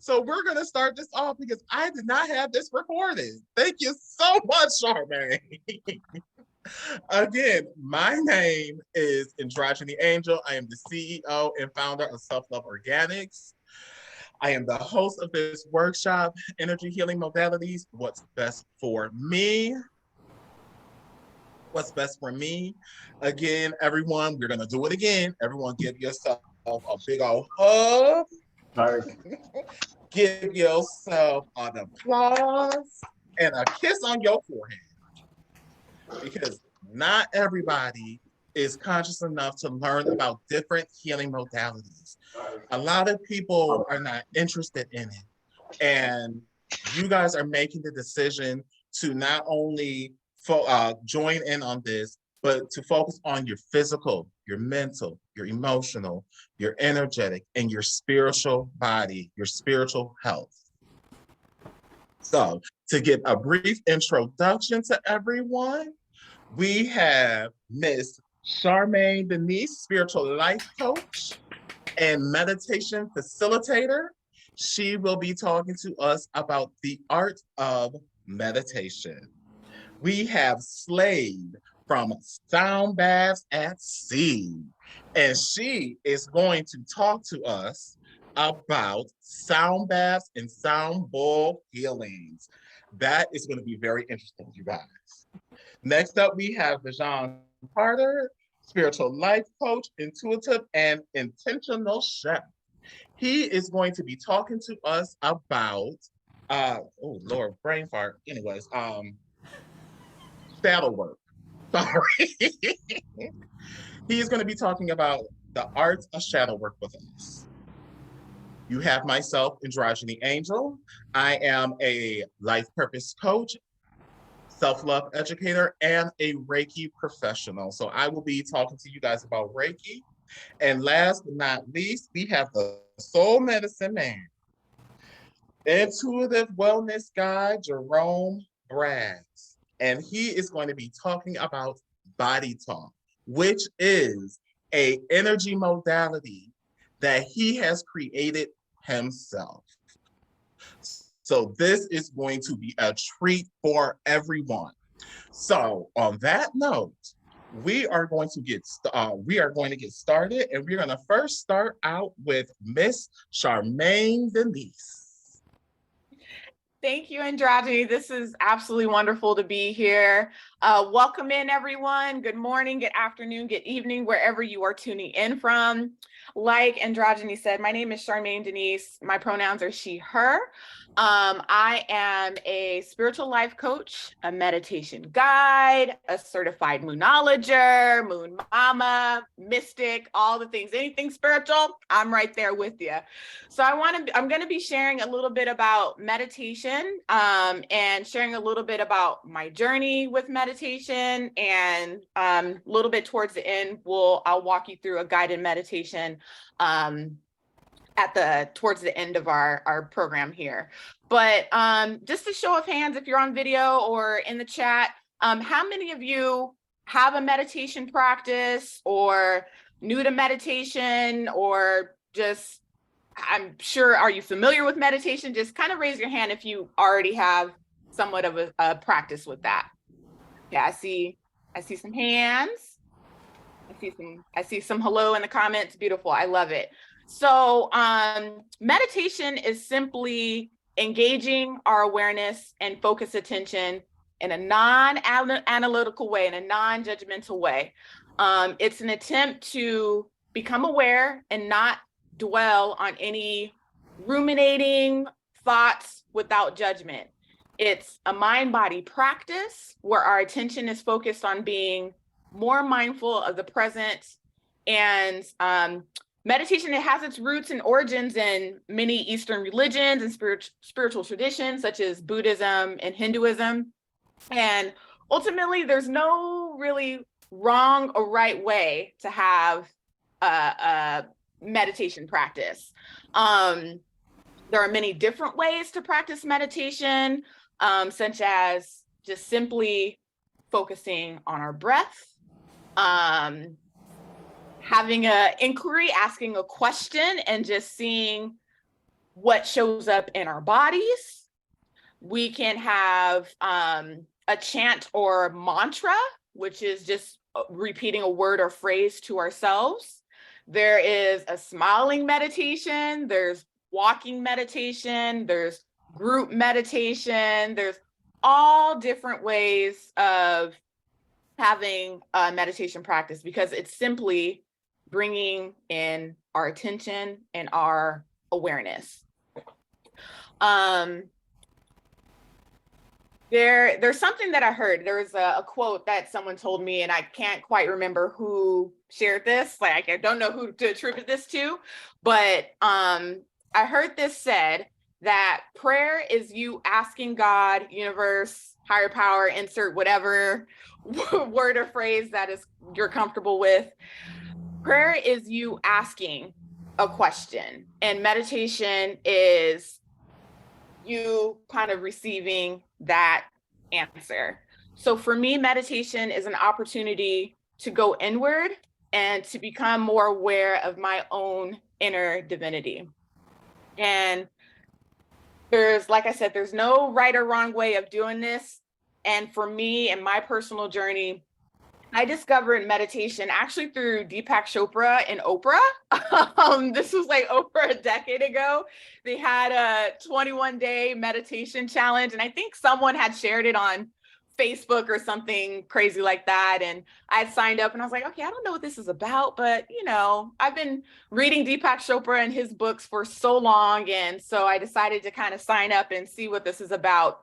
So we're going to start this off because I did not have this recorded. Thank you so much, Charmaine. Again, my name is Androgeny Angel. I am the CEO and founder of Self Love Organics. I am the host of this workshop, Energy Healing Modalities, What's Best for Me. What's best for me? Again, everyone, we're going to do it again. Everyone give yourself a big old hug. Give yourself an applause and a kiss on your forehead. Because not everybody is conscious enough to learn about different healing modalities. A lot of people are not interested in it. And you guys are making the decision to not only join in on this, but to focus on your physical, your mental, your emotional, your energetic, and your spiritual body, your spiritual health. So to give a brief introduction to everyone, we have Miss Charmaine Denise, spiritual life coach and meditation facilitator. She will be talking to us about the art of meditation. We have Slade from Sound Baths at Sea, and she is going to talk to us about sound baths and sound bowl healings. That is going to be very interesting, you guys. Next up, we have Vajon Carter, spiritual life coach, intuitive, and intentional chef. He is going to be talking to us about, oh Lord, brain fart. Anyways, shadow work. Sorry. He's going to be talking about the art of shadow work with us. You have myself, Androgeny Angel. I am a life purpose coach, self-love educator, and a Reiki professional. So I will be talking to you guys about Reiki. And last but not least, we have the soul medicine man, intuitive wellness guy, Jerome Braggs. And he is going to be talking about BodyTalk, which is an energy modality that he has created himself. So this is going to be a treat for everyone. So on that note, we are going to get started, and we're going to first start out with Miss Charmaine Denise. Thank you, Androgeny. This is absolutely wonderful to be here. Welcome in, everyone. Good morning, good afternoon, good evening, wherever you are tuning in from. Like Androgeny said, my name is Charmaine Denise. My pronouns are she, her. I am a spiritual life coach, a meditation guide, a certified moonologer, moon mama, mystic, all the things, anything spiritual, I'm right there with you. So I'm going to be sharing a little bit about meditation, and sharing a little bit about my journey with meditation, and a little bit towards the end, I'll walk you through a guided meditation towards the end of our program here. But just a show of hands, if you're on video or in the chat, how many of you have a meditation practice, or new to meditation, or just, I'm sure, are you familiar with meditation? Just kind of raise your hand if you already have somewhat of a practice with that. Yeah, I see some hands. I see some hello in the comments. Beautiful. I love it. So meditation is simply engaging our awareness and focus attention in a non-analytical way, in a non-judgmental way. It's an attempt to become aware and not dwell on any ruminating thoughts without judgment. It's a mind-body practice where our attention is focused on being more mindful of the present. And meditation, it has its roots and origins in many Eastern religions and spiritual traditions, such as Buddhism and Hinduism. And ultimately, there's no really wrong or right way to have a meditation practice. There are many different ways to practice meditation, such as just simply focusing on our breath, having an inquiry, asking a question, and just seeing what shows up in our bodies. We can have a chant or mantra, which is just repeating a word or phrase to ourselves. There is a smiling meditation, there's walking meditation, there's group meditation, there's all different ways of having a meditation practice, because it's simply bringing in our attention and our awareness. There's something that I heard. There was a quote that someone told me, and I can't quite remember who shared this. Like, I don't know who to attribute this to, but I heard this said that prayer is you asking God, universe, higher power, insert whatever word or phrase that is you're comfortable with. Prayer is you asking a question, and meditation is you kind of receiving that answer. So for me, meditation is an opportunity to go inward and to become more aware of my own inner divinity. And there's, like I said, there's no right or wrong way of doing this. And for me and my personal journey, I discovered meditation actually through Deepak Chopra and Oprah. This was like over a decade ago. They had a 21-day meditation challenge, and I think someone had shared it on Facebook or something crazy like that. And I had signed up, and I was like, okay, I don't know what this is about, but I've been reading Deepak Chopra and his books for so long, and so I decided to kind of sign up and see what this is about.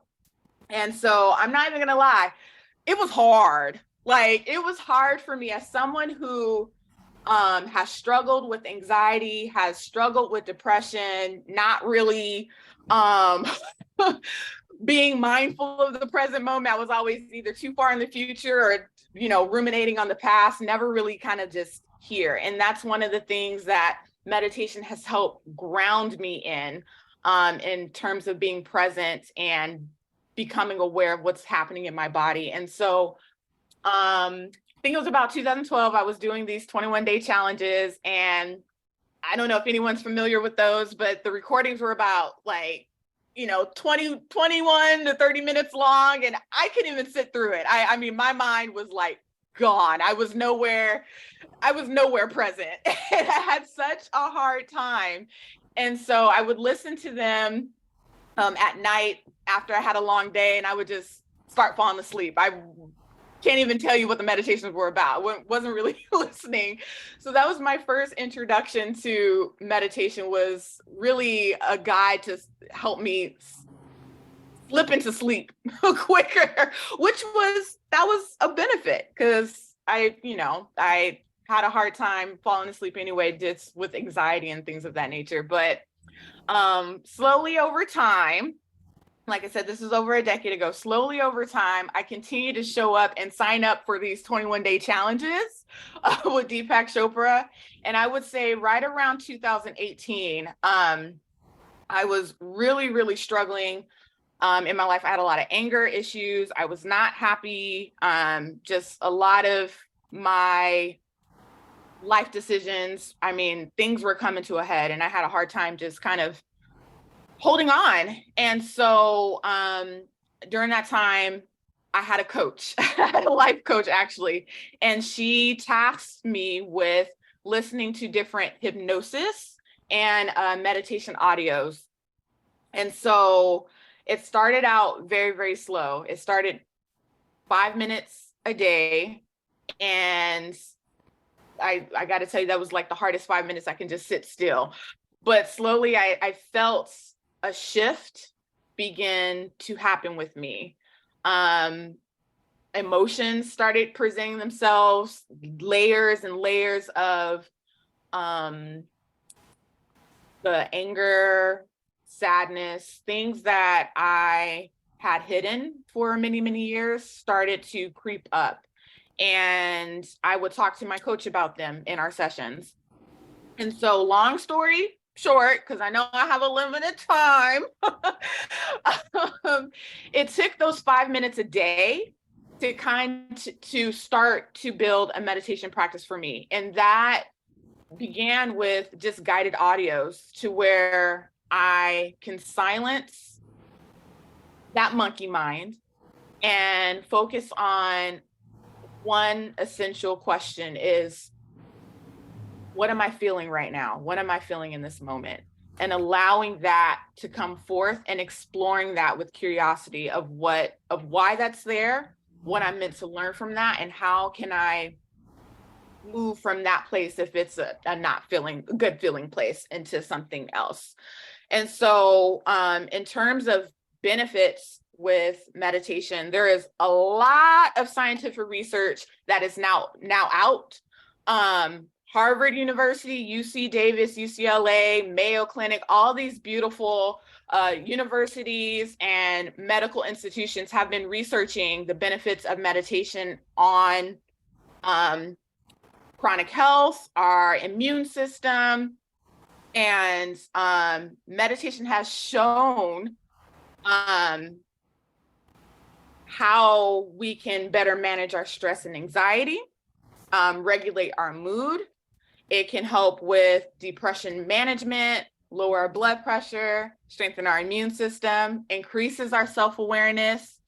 And so I'm not even gonna lie, it was hard. Like, it was hard for me as someone who has struggled with anxiety, has struggled with depression, not really being mindful of the present moment. I was always either too far in the future or, ruminating on the past, never really kind of just here. And that's one of the things that meditation has helped ground me in terms of being present and becoming aware of what's happening in my body. And so I think it was about 2012, I was doing these 21-day challenges, and I don't know if anyone's familiar with those, but the recordings were about 21 to 30 minutes long, and I couldn't even sit through it. I mean, my mind was like gone. I was nowhere present. And I had such a hard time. And so I would listen to them at night after I had a long day, and I would just start falling asleep. I can't even tell you what the meditations were about. Wasn't really listening. So that was my first introduction to meditation, was really a guide to help me slip into sleep quicker, that was a benefit, because I had a hard time falling asleep anyway, just with anxiety and things of that nature. But slowly over time, like I said, this is over a decade ago. Slowly over time, I continue to show up and sign up for these 21-day challenges with Deepak Chopra. And I would say right around 2018, I was really, really struggling in my life. I had a lot of anger issues. I was not happy. Just a lot of my life decisions, things were coming to a head, and I had a hard time just kind of holding on. And so during that time, I had a coach, I had a life coach actually, and she tasked me with listening to different hypnosis and meditation audios. And so it started out very, very slow. It started 5 minutes a day. And I got to tell you, that was like the hardest 5 minutes I can just sit still. But slowly I felt a shift begin to happen with me. Emotions started presenting themselves, layers and layers of the anger, sadness, things that I had hidden for many, many years started to creep up. And I would talk to my coach about them in our sessions. And so, long story short, because I know I have a limited time, it took those 5 minutes a day to start to build a meditation practice for me. And that began with just guided audios, to where I can silence that monkey mind and focus on one essential question is, what am I feeling right now? What am I feeling in this moment? And allowing that to come forth and exploring that with curiosity of why that's there, what I'm meant to learn from that, and how can I move from that place if it's a not feeling good feeling place into something else. And so in terms of benefits with meditation, there is a lot of scientific research that is now out. Harvard University, UC Davis, UCLA, Mayo Clinic, all these beautiful universities and medical institutions have been researching the benefits of meditation on chronic health, our immune system, and meditation has shown how we can better manage our stress and anxiety, regulate our mood. It can help with depression management, lower our blood pressure, strengthen our immune system, increases our self-awareness.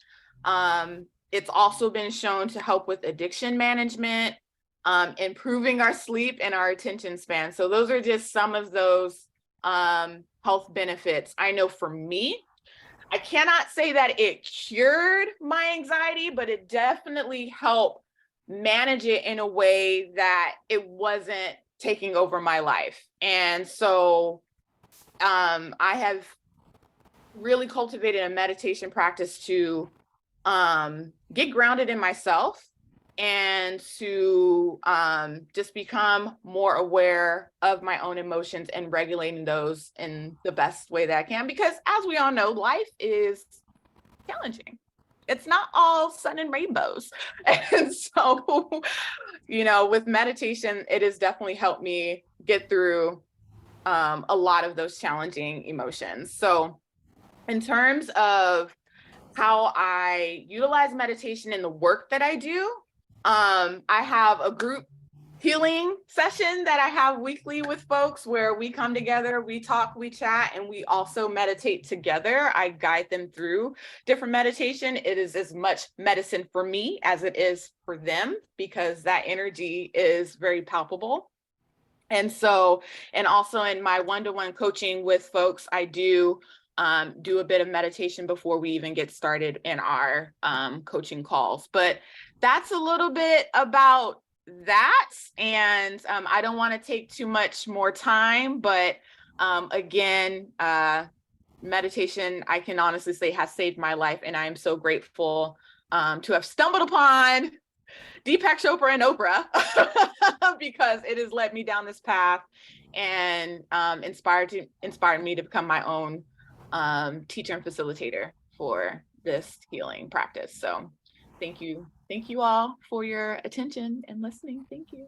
It's also been shown to help with addiction management, improving our sleep and our attention span. So those are just some of those health benefits. I know for me, I cannot say that it cured my anxiety, but it definitely helped manage it in a way that it wasn't taking over my life. And so I have really cultivated a meditation practice to get grounded in myself and to just become more aware of my own emotions and regulating those in the best way that I can. Because as we all know, life is challenging. It's not all sun and rainbows. And so, with meditation, it has definitely helped me get through a lot of those challenging emotions. So in terms of how I utilize meditation in the work that I do, I have a group healing session that I have weekly with folks where we come together, we talk, we chat, and we also meditate together. I guide them through different meditation. It is as much medicine for me as it is for them because that energy is very palpable. And so, and also in my one-to-one coaching with folks, I do a bit of meditation before we even get started in our coaching calls. But that's a little bit about that. And I don't want to take too much more time, but again, meditation, I can honestly say, has saved my life. And I am so grateful to have stumbled upon Deepak Chopra and Oprah because it has led me down this path and inspired me to become my own teacher and facilitator for this healing practice. So thank you all for your attention and listening. Thank you.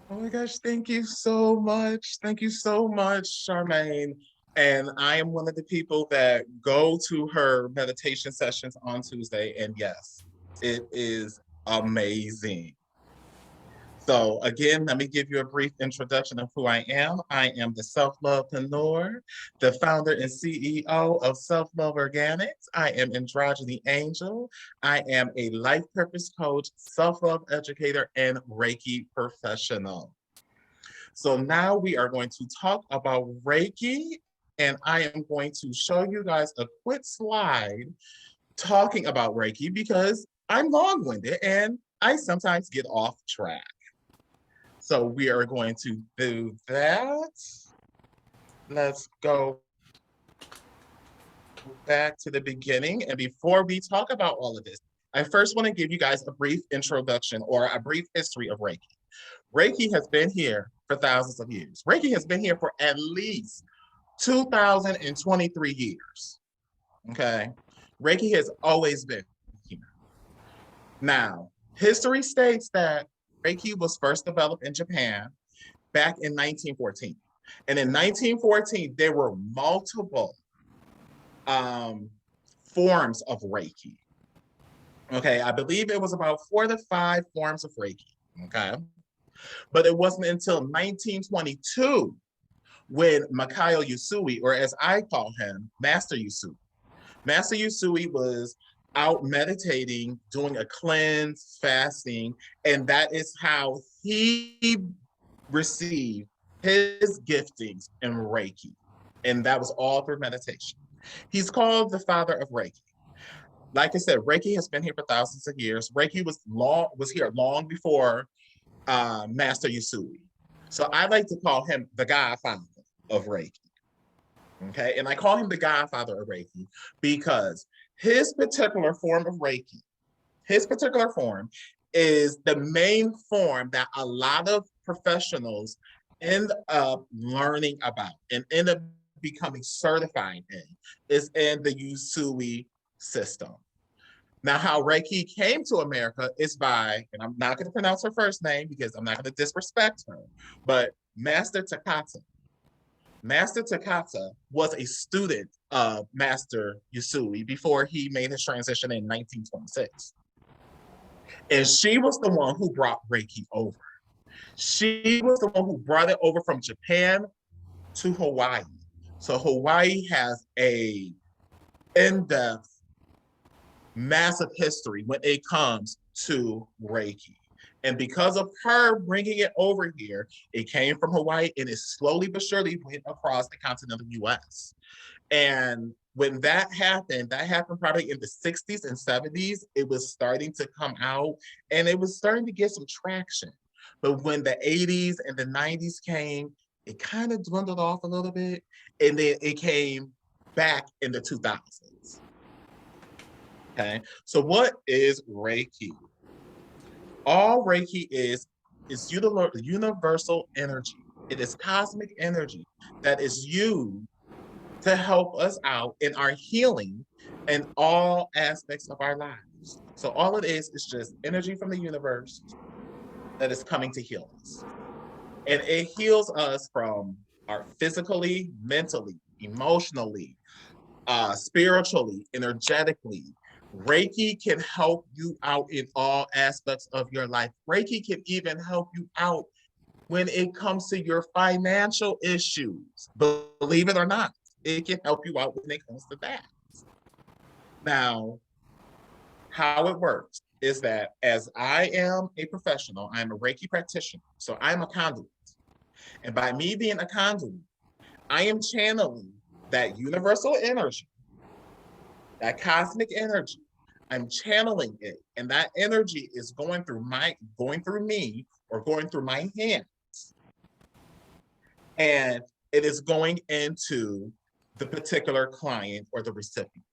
Oh my gosh, thank you so much. Thank you so much, Charmaine. And I am one of the people that go to her meditation sessions on Tuesday. And yes, it is amazing. So again, let me give you a brief introduction of who I am. I am the Self-Lovepreneur, the founder and CEO of Self-Love Organics. I am Androgeny Angel. I am a life purpose coach, self-love educator, and Reiki professional. So now we are going to talk about Reiki, and I am going to show you guys a quick slide talking about Reiki because I'm long-winded and I sometimes get off track. So we are going to do that. Let's go back to the beginning. And before we talk about all of this, I first want to give you guys a brief introduction or a brief history of Reiki. Reiki has been here for thousands of years. Reiki has been here for at least 2,023 years. Okay. Reiki has always been here. Now, history states that Reiki was first developed in Japan back in 1914. And in 1914, there were multiple forms of Reiki. Okay, I believe it was about 4 to 5 forms of Reiki. Okay. But it wasn't until 1922 when Mikhail Usui, or as I call him, Master Usui. Master Usui was out meditating, doing a cleanse, fasting, and that is how he received his giftings in Reiki. And that was all through meditation. He's called the father of Reiki. Like I said, Reiki has been here for thousands of years. Reiki was here long before Master Usui. So I like to call him the godfather of Reiki. Okay, and I call him the godfather of Reiki because his particular form of Reiki, his particular form is the main form that a lot of professionals end up learning about and end up becoming certified in, is in the Usui system. Now, how Reiki came to America is by, and I'm not going to pronounce her first name because I'm not going to disrespect her, but Master Takata. Master Takata was a student of Master Usui before he made his transition in 1926. And she was the one who brought Reiki over. She was the one who brought it over from Japan to Hawaii. So Hawaii has a in-depth, massive history when it comes to Reiki. And because of her bringing it over here, it came from Hawaii and it slowly but surely went across the continental US. And when that happened probably in the 60s and 70s. It was starting to come out and it was starting to get some traction. But when the 80s and the 90s came, it kind of dwindled off a little bit. And then it came back in the 2000s. Okay, so what is Reiki? All Reiki is universal energy. It is cosmic energy that is used to help us out in our healing in all aspects of our lives. So all it is just energy from the universe that is coming to heal us. And it heals us from our physically, mentally, emotionally, spiritually, energetically. Reiki can help you out in all aspects of your life. Reiki can even help you out when it comes to your financial issues. Believe it or not, it can help you out when it comes to that. Now, how it works is that as I am a professional, I'm a Reiki practitioner, so I'm a conduit. And by me being a conduit, I am channeling that universal energy, that cosmic energy. I'm channeling it, and that energy is going through me or going through my hands. And it is going into the particular client or the recipient.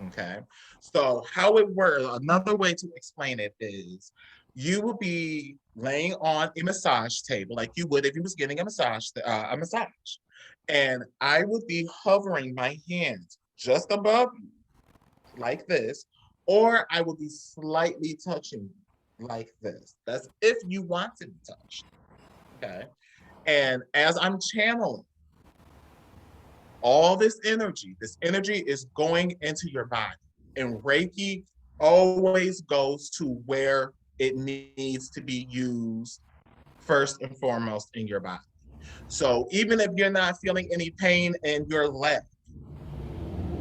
Okay, so how it works, another way to explain it is you will be laying on a massage table like you would if you was getting a massage. And I would be hovering my hands just above you like this, or I would be slightly touching you like this. That's if you want to be touched. Okay, and as I'm channeling all this energy is going into your body. And Reiki always goes to where it needs to be used first and foremost in your body. So even if you're not feeling any pain in your leg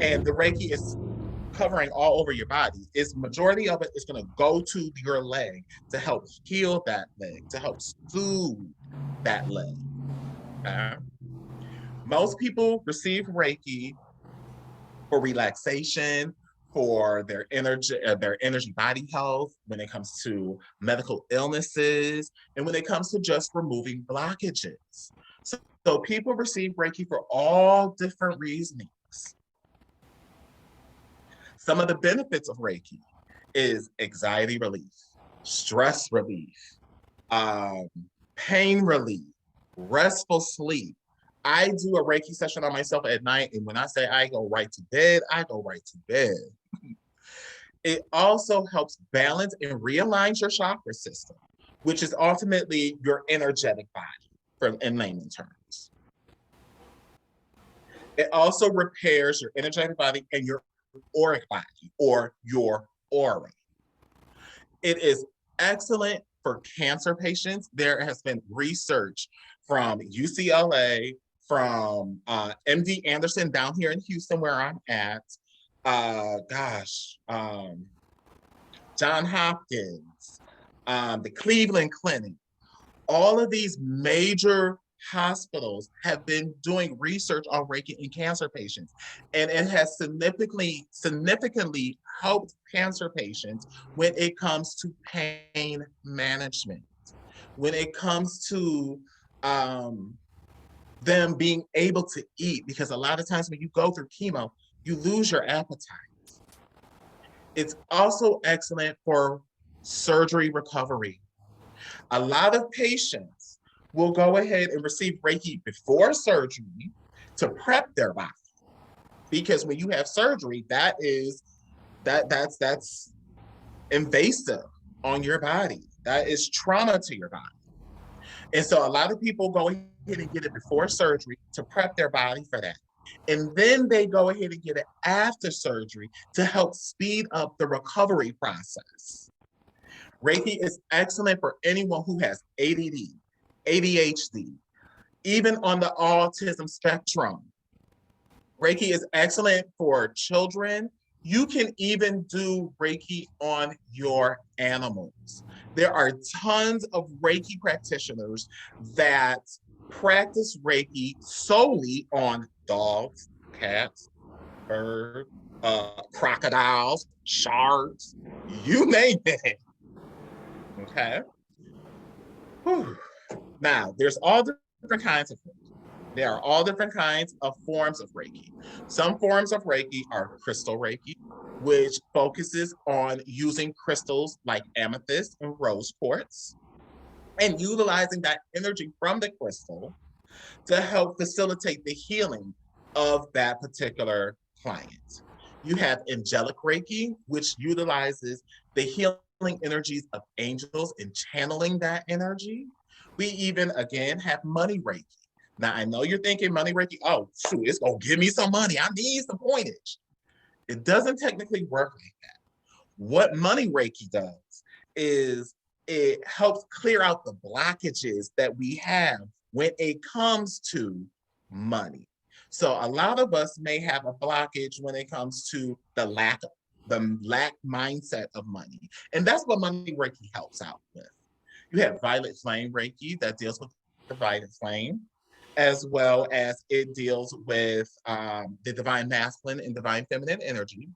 and the Reiki is covering all over your body, majority of it is going to go to your leg to help heal that leg, to help soothe that leg. Okay? Most people receive Reiki for relaxation, for their energy body health, when it comes to medical illnesses, and when it comes to just removing blockages. So people receive Reiki for all different reasons. Some of the benefits of Reiki is anxiety relief, stress relief, pain relief, restful sleep. I do a Reiki session on myself at night, and when I say I go right to bed, I go right to bed. It also helps balance and realign your chakra system, which is ultimately your energetic body, in layman terms. It also repairs your energetic body and your auric body, or your aura. It is excellent for cancer patients, there has been research from UCLA, from MD Anderson down here in Houston, where I'm at, John Hopkins, the Cleveland Clinic. All of these major hospitals have been doing research on Reiki in cancer patients, and it has significantly helped cancer patients when it comes to pain management, when it comes to them being able to eat, because a lot of times when you go through chemo, you lose your appetite. It's also excellent for surgery recovery. A lot of patients will go ahead and receive Reiki before surgery to prep their body. Because when you have surgery, that's invasive on your body. That is trauma to your body. And so a lot of people go ahead and get it before surgery to prep their body for that. And then they go ahead and get it after surgery to help speed up the recovery process. Reiki is excellent for anyone who has ADD, ADHD, even on the autism spectrum. Reiki is excellent for children. You can even do Reiki on your animals. There are tons of Reiki practitioners that practice Reiki solely on dogs, cats, birds, crocodiles, sharks, you name it. Okay. Whew. Now, there's all different kinds of Reiki. There are all different kinds of forms of Reiki. Some forms of Reiki are crystal Reiki, which focuses on using crystals like amethyst and rose quartz and utilizing that energy from the crystal to help facilitate the healing of that particular client. You have angelic Reiki, which utilizes the healing energies of angels and channeling that energy. We even, again, have money Reiki. Now, I know you're thinking money Reiki, oh, shoot, it's going to give me some money. I need some pointage. It doesn't technically work like that. What money Reiki does is it helps clear out the blockages that we have when it comes to money. So a lot of us may have a blockage when it comes to the lack mindset of money. And that's what money Reiki helps out with. You have violet flame Reiki that deals with the violet flame, as well as it deals with the divine masculine and divine feminine energy.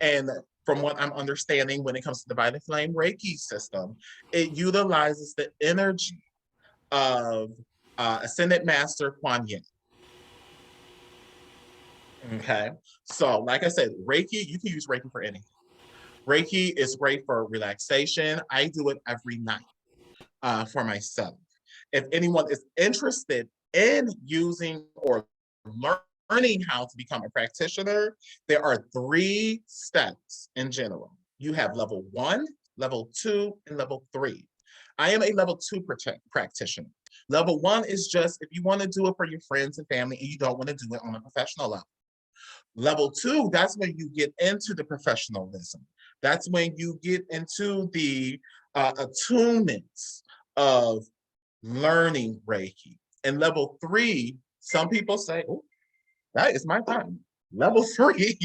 And from what I'm understanding, when it comes to the violet flame Reiki system, it utilizes the energy of Ascended Master Kuan Yin. Okay, so like I said, Reiki, you can use Reiki for anything. Reiki is great for relaxation. I do it every night for myself. If anyone is interested in using or learning how to become a practitioner, there are 3 steps in general. You have level 1, level 2, and level 3. I am a level 2 practitioner. Level 1 is just if you want to do it for your friends and family and you don't want to do it on a professional level. Level 2, that's when you get into the professionalism. That's when you get into the attunements of learning Reiki. And level 3, some people say, oh, that is my time. Level 3,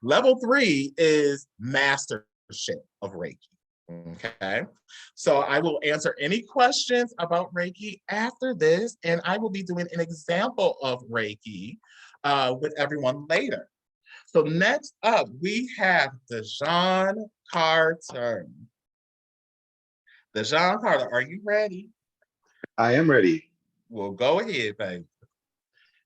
level 3 is mastership of Reiki. Okay, so I will answer any questions about Reiki after this, and I will be doing an example of Reiki with everyone later. So next up, we have Dejan Carter. Dejan Carter, are you ready? I am ready. Well, go ahead, babe.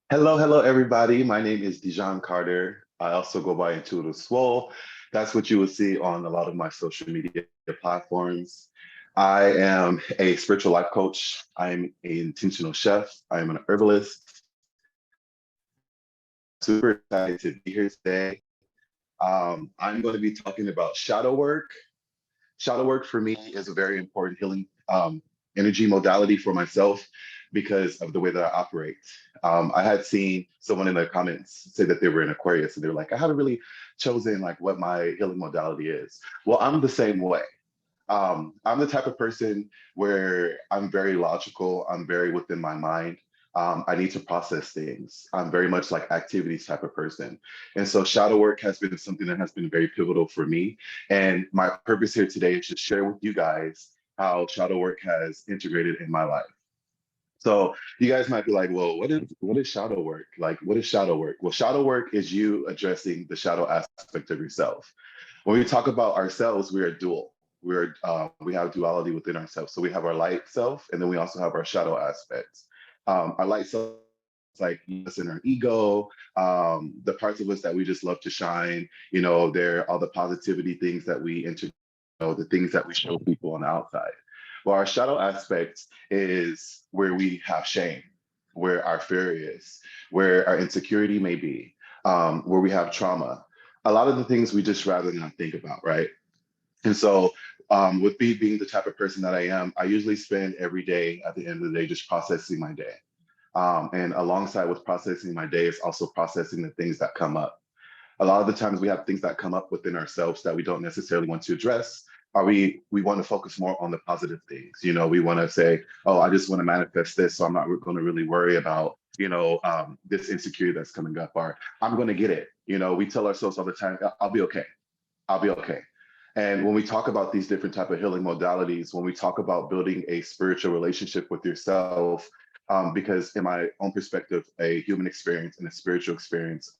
Hello, everybody. My name is Dejan Carter. I also go by Intuitive Swole. That's what you will see on a lot of my social media platforms. I am a spiritual life coach. I'm an intentional chef. I am an herbalist. Super excited to be here today. I'm going to be talking about shadow work. Shadow work for me is a very important healing energy modality for myself because of the way that I operate. I had seen someone in the comments say that they were in Aquarius and they were like, I haven't really chosen like what my healing modality is. Well, I'm the same way. I'm the type of person where I'm very logical. I'm very within my mind. I need to process things. I'm very much like activities type of person. And so shadow work has been something that has been very pivotal for me. And my purpose here today is to share with you guys how shadow work has integrated in my life. So you guys might be like, well, what is shadow work? Like, what is shadow work? Well, shadow work is you addressing the shadow aspect of yourself. When we talk about ourselves, we are dual. We have duality within ourselves. So we have our light self, and then we also have our shadow aspects. Our light self is like us in our ego, the parts of us that we just love to shine. They're all the positivity things that we the things that we show people on the outside. Well, our shadow aspect is where we have shame, where our fear is, where our insecurity may be, where we have trauma. A lot of the things we just rather not think about, right? And so, with me being the type of person that I am, I usually spend every day at the end of the day just processing my day. And alongside with processing my day is also processing the things that come up. A lot of the times we have things that come up within ourselves that we don't necessarily want to address. Or we want to focus more on the positive things. We want to say, oh, I just want to manifest this, so I'm not going to really worry about this insecurity that's coming up, or I'm going to get it. We tell ourselves all the time, I'll be okay. I'll be okay. And when we talk about these different type of healing modalities, when we talk about building a spiritual relationship with yourself, because in my own perspective, a human experience and a spiritual experience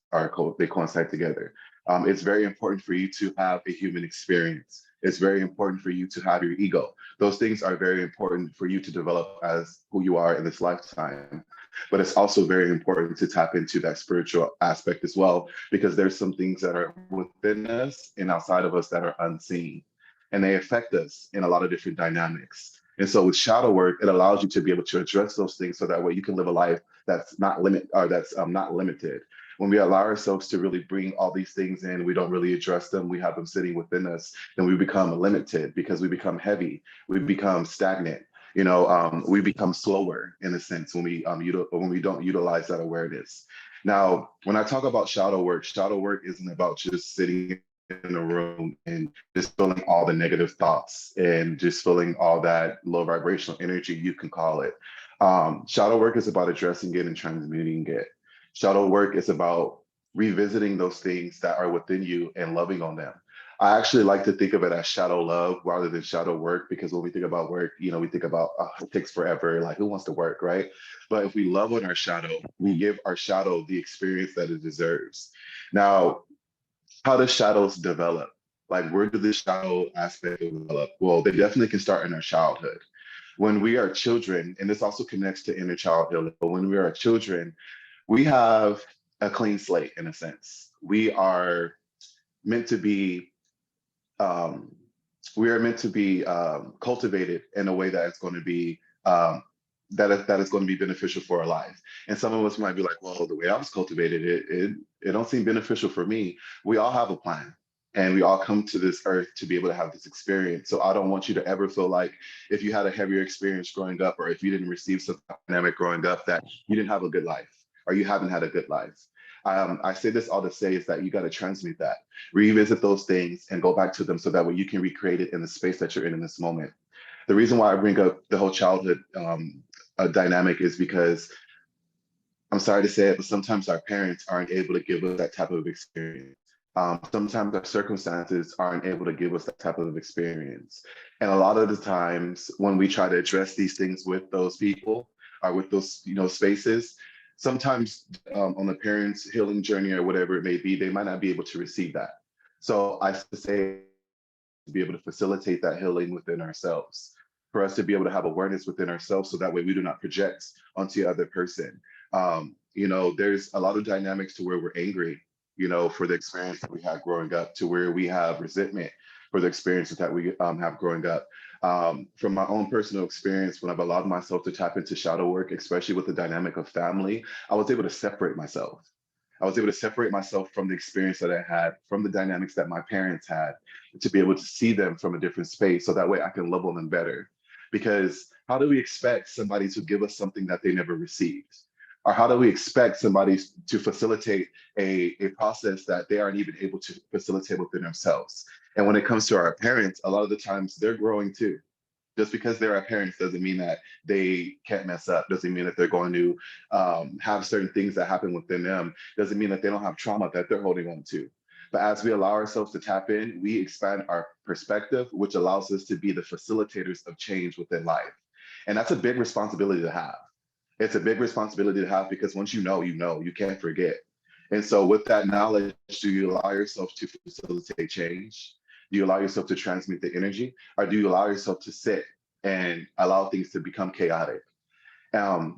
they coincide together. It's very important for you to have a human experience. It's very important for you to have your ego. Those things are very important for you to develop as who you are in this lifetime. But it's also very important to tap into that spiritual aspect as well, because there's some things that are within us and outside of us that are unseen. And they affect us in a lot of different dynamics. And so with shadow work, it allows you to be able to address those things so that way you can live a life that's not not limited. When we allow ourselves to really bring all these things in, we don't really address them, we have them sitting within us, then we become limited because we become heavy, we become stagnant. We become slower in a sense when we don't utilize that awareness. Now, when I talk about shadow work isn't about just sitting in a room and just feeling all the negative thoughts and just feeling all that low vibrational energy, you can call it. Shadow work is about addressing it and transmuting it. Shadow work is about revisiting those things that are within you and loving on them. I actually like to think of it as shadow love rather than shadow work, because when we think about work, we think about it takes forever, like who wants to work, right? But if we love on our shadow, we give our shadow the experience that it deserves. Now, how do shadows develop? Like, where do the shadow aspect develop? Well, they definitely can start in our childhood. When we are children, and this also connects to inner child healing, but when we are children, we have a clean slate in a sense. Meant to be um, we are meant to be cultivated in a way that is going to be that is going to be beneficial for our life. And some of us might be like, well, the way I was cultivated, it don't seem beneficial for me. We all have a plan. And we all come to this earth to be able to have this experience. So I don't want you to ever feel like if you had a heavier experience growing up, or if you didn't receive some dynamic growing up, that you didn't have a good life, or you haven't had a good life. I say this all to say is that you got to transmute that, revisit those things, and go back to them so that way you can recreate it in the space that you're in this moment. The reason why I bring up the whole childhood dynamic is because I'm sorry to say it, but sometimes our parents aren't able to give us that type of experience. Sometimes our circumstances aren't able to give us that type of experience. And a lot of the times when we try to address these things with those people or with those, spaces, sometimes on the parents' healing journey or whatever it may be, they might not be able to receive that. So I say to be able to facilitate that healing within ourselves, for us to be able to have awareness within ourselves so that way we do not project onto the other person. There's a lot of dynamics to where we're angry, for the experience that we had growing up, to where we have resentment for the experiences that we have growing up. From my own personal experience, when I've allowed myself to tap into shadow work, especially with the dynamic of family, I was able to separate myself. I was able to separate myself from the experience that I had, from the dynamics that my parents had, to be able to see them from a different space so that way I can love on them better. Because how do we expect somebody to give us something that they never received? Or how do we expect somebody to facilitate a process that they aren't even able to facilitate within themselves? And when it comes to our parents, a lot of the times they're growing too. Just because they're our parents doesn't mean that they can't mess up, doesn't mean that they're going to have certain things that happen within them, doesn't mean that they don't have trauma that they're holding on to. But as we allow ourselves to tap in, we expand our perspective, which allows us to be the facilitators of change within life. And that's a big responsibility to have. It's a big responsibility to have because once you know, you can't forget. And so with that knowledge, do you allow yourself to facilitate change? Do you allow yourself to transmit the energy? Or do you allow yourself to sit and allow things to become chaotic?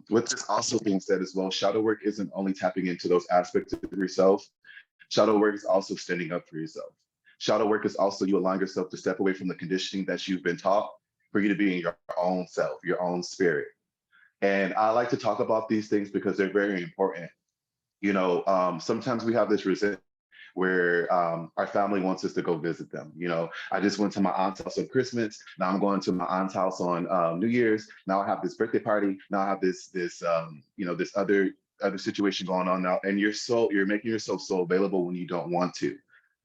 With this also being said as well, shadow work isn't only tapping into those aspects of yourself. Shadow work is also standing up for yourself. Shadow work is also you allowing yourself to step away from the conditioning that you've been taught for you to be in your own self, your own spirit. And I like to talk about these things because they're very important. Sometimes we have this resentment where our family wants us to go visit them. I just went to my aunt's house on Christmas. Now I'm going to my aunt's house on New Year's. Now I have this birthday party. Now I have this other situation going on now. And you're making yourself so available when you don't want to.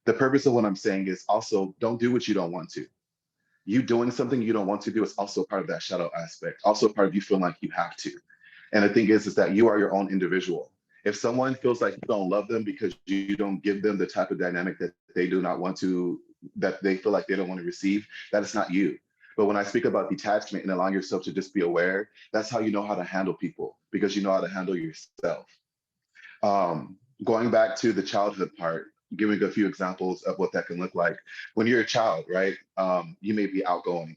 The purpose of what I'm saying is also don't do what you don't want to. You doing something you don't want to do is also part of that shadow aspect, also part of you feeling like you have to. And the thing is that you are your own individual. If someone feels like you don't love them because you don't give them the type of dynamic that they do not want to, that they feel like they don't want to receive, that is not you. But when I speak about detachment and allowing yourself to just be aware, that's how you know how to handle people because you know how to handle yourself. Going back to the childhood part, giving a few examples of what that can look like. When you're a child, right? You may be outgoing.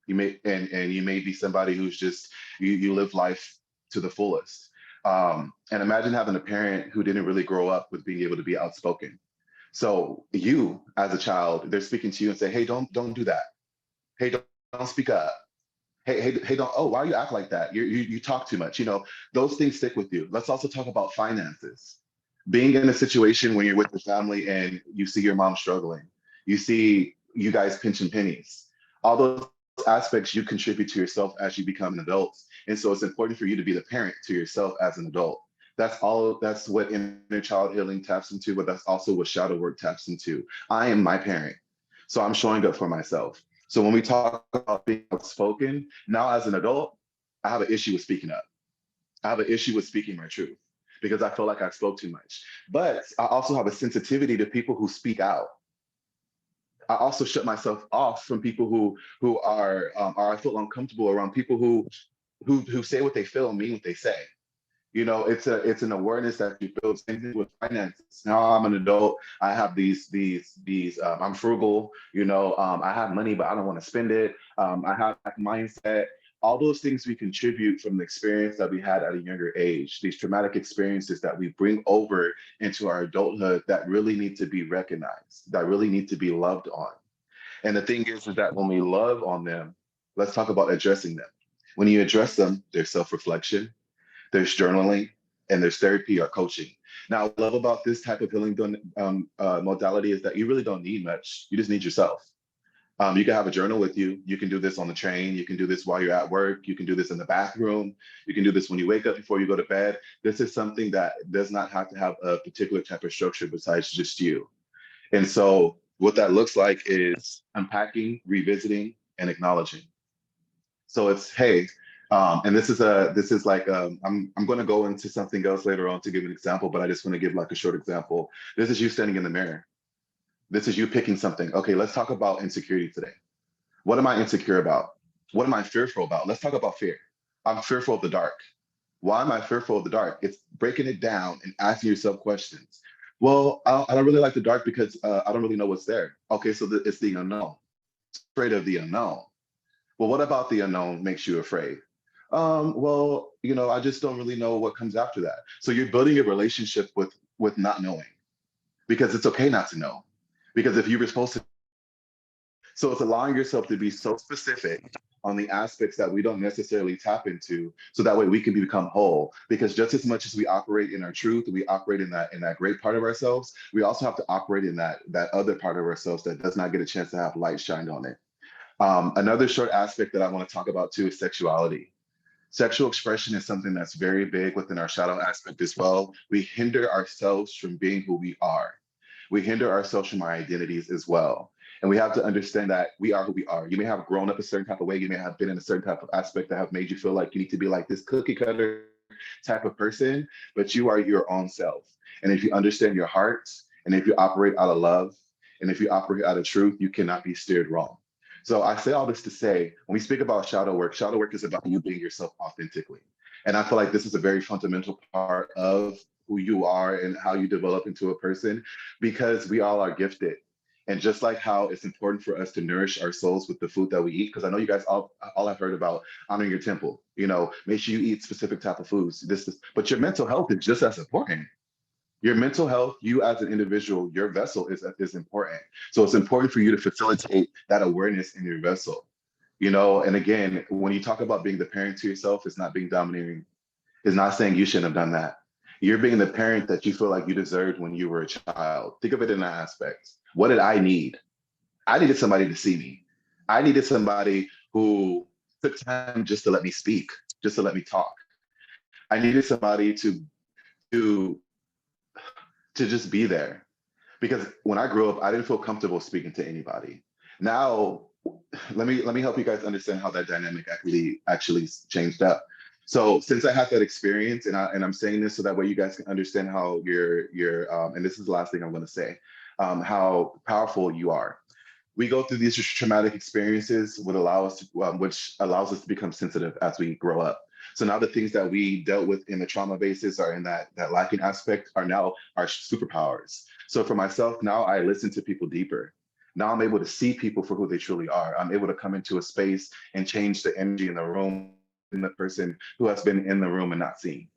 And you may be somebody who's just you live life to the fullest. And imagine having a parent who didn't really grow up with being able to be outspoken. So you, as a child, they're speaking to you and say, "Hey, don't do that. Hey, don't speak up. Hey, don't. Oh, why you act like that? You talk too much. Those things stick with you." Let's also talk about finances. Being in a situation when you're with your family and you see your mom struggling, you see you guys pinching pennies. All those aspects you contribute to yourself as you become an adult. And so it's important for you to be the parent to yourself as an adult. That's what inner child healing taps into, but that's also what shadow work taps into. I am my parent. So I'm showing up for myself. So when we talk about being outspoken, now as an adult, I have an issue with speaking up. I have an issue with speaking my truth because I feel like I spoke too much. But I also have a sensitivity to people who speak out. I also shut myself off from people who are I feel uncomfortable around people who say what they feel and mean what they say. It's an awareness that you build. Same thing with finances. Now I'm an adult. I have these I'm frugal. I have money, but I don't want to spend it. I have that mindset. All those things we contribute from the experience that we had at a younger age. These traumatic experiences that we bring over into our adulthood that really need to be recognized, that really need to be loved on. And the thing is that when we love on them, let's talk about addressing them. When you address them, there's self-reflection, there's journaling, and there's therapy or coaching. Now, what I love about this type of healing modality is that you really don't need much. You just need yourself. You can have a journal with you. You can do this on the train. You can do this while you're at work. You can do this in the bathroom. You can do this when you wake up before you go to bed. This is something that does not have to have a particular type of structure besides just you. And so what that looks like is unpacking, revisiting, and acknowledging. So it's, hey, and this is like, I'm going to go into something else later on to give an example, but I just want to give like a short example. This is you standing in the mirror. This is you picking something. Okay, let's talk about insecurity today. What am I insecure about? What am I fearful about? Let's talk about fear. I'm fearful of the dark. Why am I fearful of the dark? It's breaking it down and asking yourself questions. Well, I don't really like the dark because I don't really know what's there. Okay, so it's the unknown. Afraid of the unknown. Well, what about the unknown makes you afraid? Well, I just don't really know what comes after that. So you're building a relationship with not knowing because it's okay not to know. Because if you were supposed to, so it's allowing yourself to be so specific on the aspects that we don't necessarily tap into, so that way we can become whole. Because just as much as we operate in our truth, we operate in that great part of ourselves, we also have to operate in that other part of ourselves that does not get a chance to have light shined on it. Another short aspect that I want to talk about too is sexuality. Sexual expression is something that's very big within our shadow aspect as well. We hinder ourselves from being who we are. We hinder ourselves from our identities as well. And we have to understand that we are who we are. You may have grown up a certain type of way. You may have been in a certain type of aspect that have made you feel like you need to be like this cookie cutter type of person, but you are your own self. And if you understand your heart, and if you operate out of love, and if you operate out of truth, you cannot be steered wrong. So I say all this to say, when we speak about shadow work is about you being yourself authentically. And I feel like this is a very fundamental part of who you are and how you develop into a person, because we all are gifted. And just like how it's important for us to nourish our souls with the food that we eat, because I know you guys all have heard about honoring your temple. You know, make sure you eat specific type of foods. But your mental health is just as important. Your mental health, you as an individual, your vessel is important. So it's important for you to facilitate that awareness in your vessel. You know, and again, when you talk about being the parent to yourself, it's not being domineering. It's not saying you shouldn't have done that. You're being the parent that you feel like you deserved when you were a child. Think of it in that aspect. What did I need? I needed somebody to see me. I needed somebody who took time just to let me speak, just to let me talk. I needed somebody to to just be there. Because when I grew up, I didn't feel comfortable speaking to anybody. Now, let me help you guys understand how that dynamic actually changed up. So since I had that experience, and I'm saying this so that way you guys can understand how your and this is the last thing I'm going to say, how powerful you are. We go through these traumatic experiences which allows us to become sensitive as we grow up. So now the things that we dealt with in the trauma basis or in that lacking aspect are now our superpowers. So for myself, now I listen to people deeper. Now I'm able to see people for who they truly are. I'm able to come into a space and change the energy in the room in the person who has been in the room and not seen.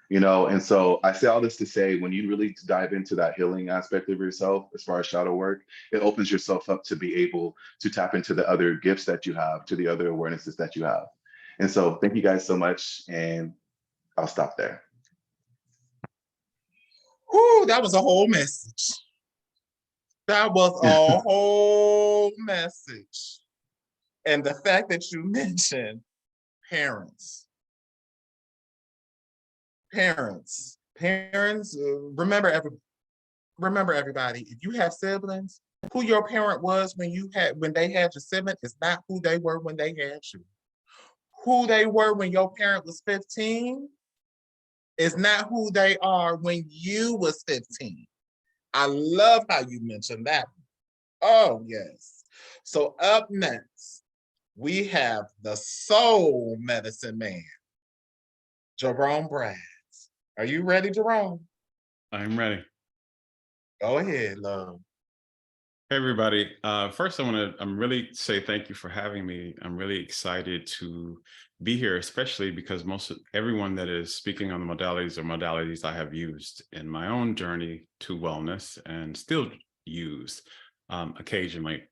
You know, and so I say all this to say, when you really dive into that healing aspect of yourself, as far as shadow work, it opens yourself up to be able to tap into the other gifts that you have, to the other awarenesses that you have. And so thank you guys so much. And I'll stop there. Whew, that was a whole message. That was a whole message. And the fact that you mentioned parents, remember everybody, if you have siblings, who your parent was when they had your sibling is not who they were when they had you. Who they were when your parent was 15 is not who they are when you was 15. I love how you mentioned that. Oh, yes. So up next, we have the soul medicine man, Jerome Braggs. Are you ready, Jerome? I'm ready. Go ahead, love. Hey, everybody. First, I'm really say thank you for having me. I'm really excited to be here, especially because everyone that is speaking on the modalities I have used in my own journey to wellness and still use occasionally.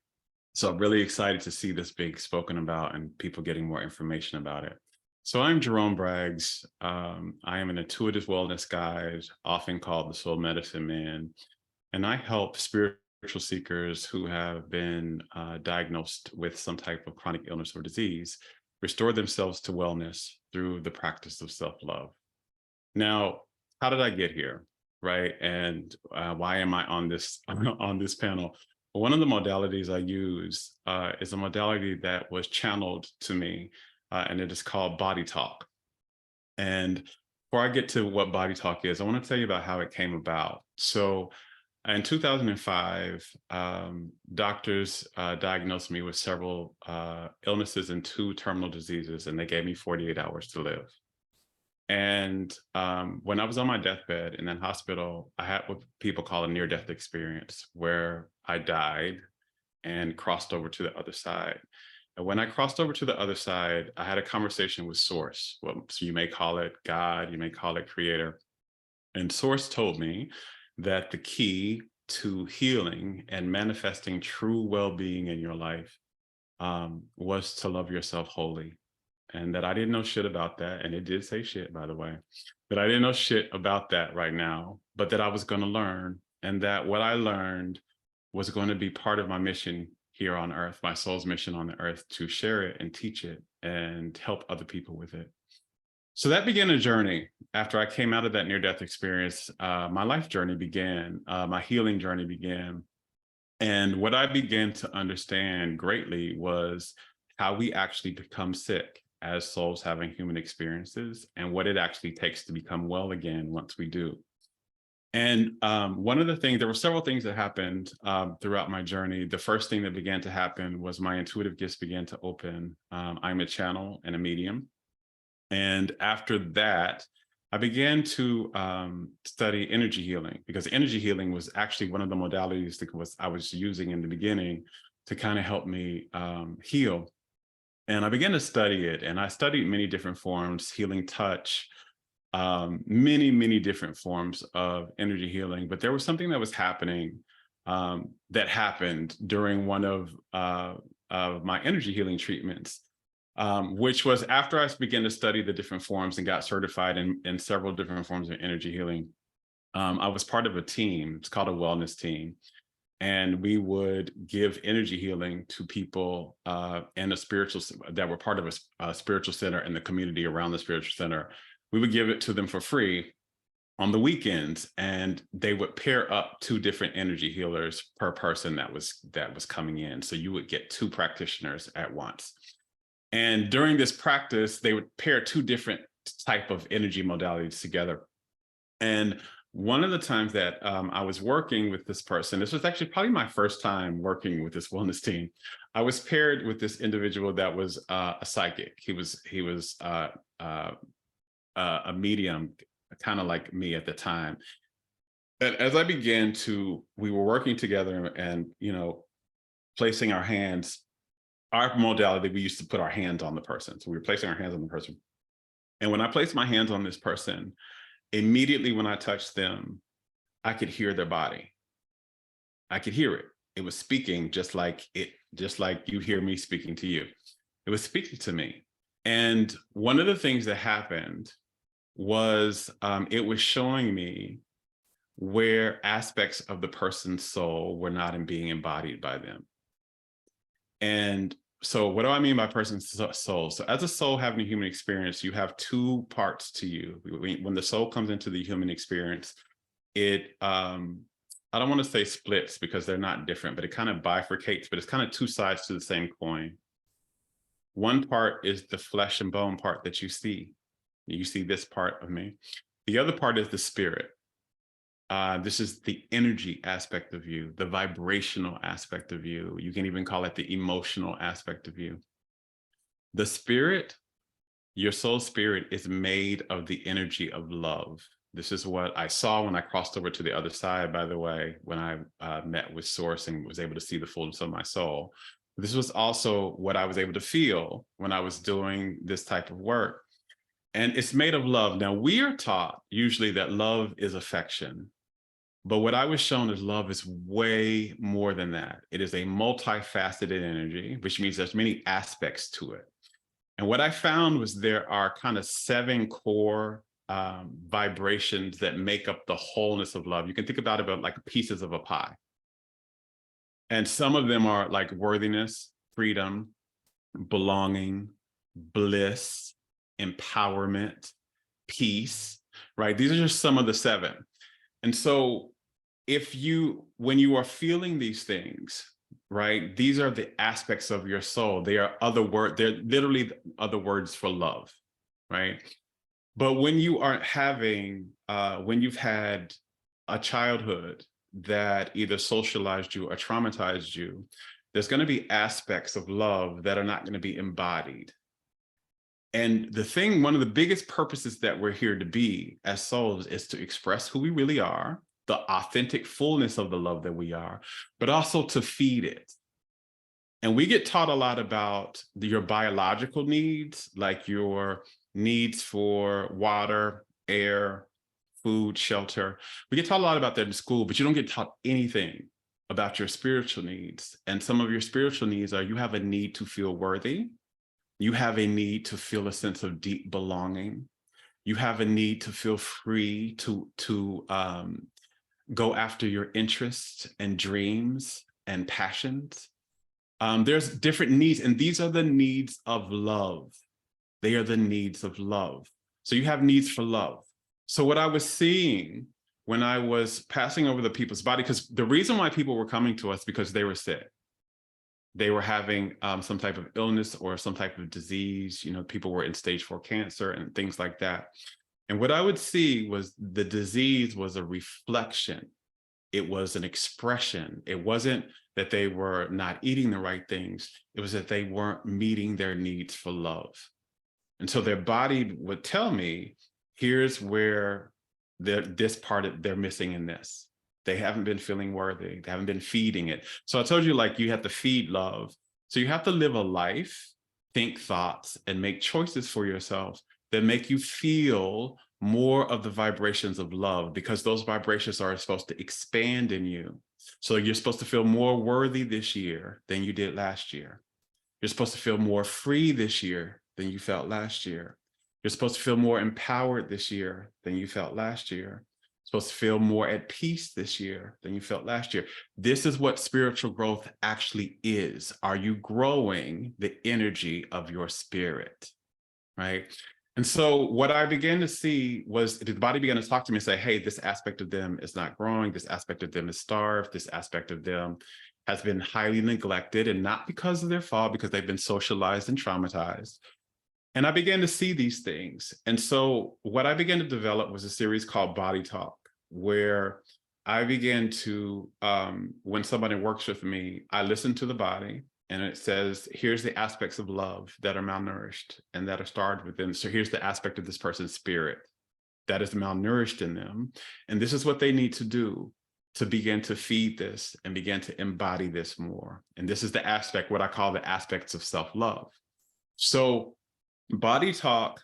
So I'm really excited to see this being spoken about and people getting more information about it. So I'm Jerome Braggs. I am an intuitive wellness guide, often called the soul medicine man, and I help spiritual seekers who have been diagnosed with some type of chronic illness or disease restore themselves to wellness through the practice of self-love. Now, how did I get here, right? And why am I on this panel? One of the modalities I use is a modality that was channeled to me, and it is called BodyTalk. And before I get to what BodyTalk is, I want to tell you about how it came about. So in 2005, doctors diagnosed me with several illnesses and 2 terminal diseases, and they gave me 48 hours to live. And when I was on my deathbed in that hospital, I had what people call a near-death experience, where I died and crossed over to the other side. And when I crossed over to the other side, I had a conversation with Source. Well, so you may call it God, you may call it Creator. And Source told me that the key to healing and manifesting true well-being in your life was to love yourself wholly. And that I didn't know shit about that. And it did say shit, by the way, that I didn't know shit about that right now, but that I was going to learn, and that what I learned was going to be part of my mission here on earth, my soul's mission on the earth, to share it and teach it and help other people with it. So that began a journey. After I came out of that near-death experience, my life journey began, my healing journey began. And what I began to understand greatly was how we actually become sick as souls having human experiences, and what it actually takes to become well again once we do. And one of the things, there were several things that happened throughout my journey. The first thing that began to happen was my intuitive gifts began to open. I'm a channel and a medium. And after that, I began to study energy healing, because energy healing was actually one of the modalities that I was using in the beginning to kind of help me heal. And I began to study it, and I studied many different forms, healing touch, many different forms of energy healing. But there was something that was happening that happened during one of my energy healing treatments. Which was after I began to study the different forms and got certified in several different forms of energy healing. I was part of a team. It's called a wellness team. And we would give energy healing to people in a spiritual, that were part of a spiritual center in the community around the spiritual center. We would give it to them for free on the weekends, and they would pair up 2 different energy healers per person that was coming in. So you would get 2 practitioners at once. And during this practice, they would pair 2 different type of energy modalities together. And one of the times that I was working with this person, this was actually probably my first time working with this wellness team. I was paired with this individual that was a psychic. He was a medium, kind of like me at the time. And as I began to, we were working together and, placing our hands. Our modality, we used to put our hands on the person. So we were placing our hands on the person. And when I placed my hands on this person, immediately when I touched them, I could hear their body. I could hear it. It was speaking just like you hear me speaking to you. It was speaking to me. And one of the things that happened was it was showing me where aspects of the person's soul were not being embodied by them. And so what do I mean by person's soul? So as a soul having a human experience, you have 2 parts to you. When the soul comes into the human experience, it, I don't want to say splits because they're not different, but it kind of bifurcates, but it's kind of 2 sides to the same coin. One part is the flesh and bone part that you see. You see this part of me. The other part is the spirit. This is the energy aspect of you, the vibrational aspect of you. You can even call it the emotional aspect of you. The spirit, your soul spirit, is made of the energy of love. This is what I saw when I crossed over to the other side, by the way, when I met with Source and was able to see the fullness of my soul. This was also what I was able to feel when I was doing this type of work. And it's made of love. Now, we are taught usually that love is affection. But what I was shown is love is way more than that. It is a multifaceted energy, which means there's many aspects to it. And what I found was there are kind of 7 core vibrations that make up the wholeness of love. You can think about it like pieces of a pie. And some of them are like worthiness, freedom, belonging, bliss, empowerment, peace, right? These are just some of the 7. And so when you are feeling these things, right, these are the aspects of your soul. They are they're literally other words for love, right? But when you are when you've had a childhood that either socialized you or traumatized you, there's going to be aspects of love that are not going to be embodied. And one of the biggest purposes that we're here to be as souls is to express who we really are, the authentic fullness of the love that we are, but also to feed it. And we get taught a lot about your biological needs, like your needs for water, air, food, shelter. We get taught a lot about that in school, but you don't get taught anything about your spiritual needs. And some of your spiritual needs are, you have a need to feel worthy. You have a need to feel a sense of deep belonging. You have a need to feel free to go after your interests and dreams and passions. There's different needs, and these are the needs of love. They are the needs of love. So you have needs for love. So what I was seeing when I was passing over the people's body, because the reason why people were coming to us because they were sick. They were having some type of illness or some type of disease. You know, people were in stage 4 cancer and things like that. And what I would see was the disease was a reflection. It was an expression. It wasn't that they were not eating the right things. It was that they weren't meeting their needs for love. And so their body would tell me, here's where they're missing in this. They haven't been feeling worthy. They haven't been feeding it. So I told you, like, you have to feed love. So you have to live a life, think thoughts, and make choices for yourself that make you feel more of the vibrations of love, because those vibrations are supposed to expand in you. So you're supposed to feel more worthy this year than you did last year. You're supposed to feel more free this year than you felt last year. You're supposed to feel more empowered this year than you felt last year. You're supposed to feel more at peace this year than you felt last year. This is what spiritual growth actually is. Are you growing the energy of your spirit, right? And so what I began to see was the body began to talk to me and say, hey, this aspect of them is not growing. This aspect of them is starved. This aspect of them has been highly neglected, and not because of their fault, because they've been socialized and traumatized. And I began to see these things. And so what I began to develop was a series called BodyTalk, where I began to, when somebody works with me, I listen to the body, and it says, here's the aspects of love that are malnourished and that are starved within. So here's the aspect of this person's spirit that is malnourished in them. And this is what they need to do to begin to feed this and begin to embody this more. And this is the aspect, what I call the aspects of self-love. So BodyTalk,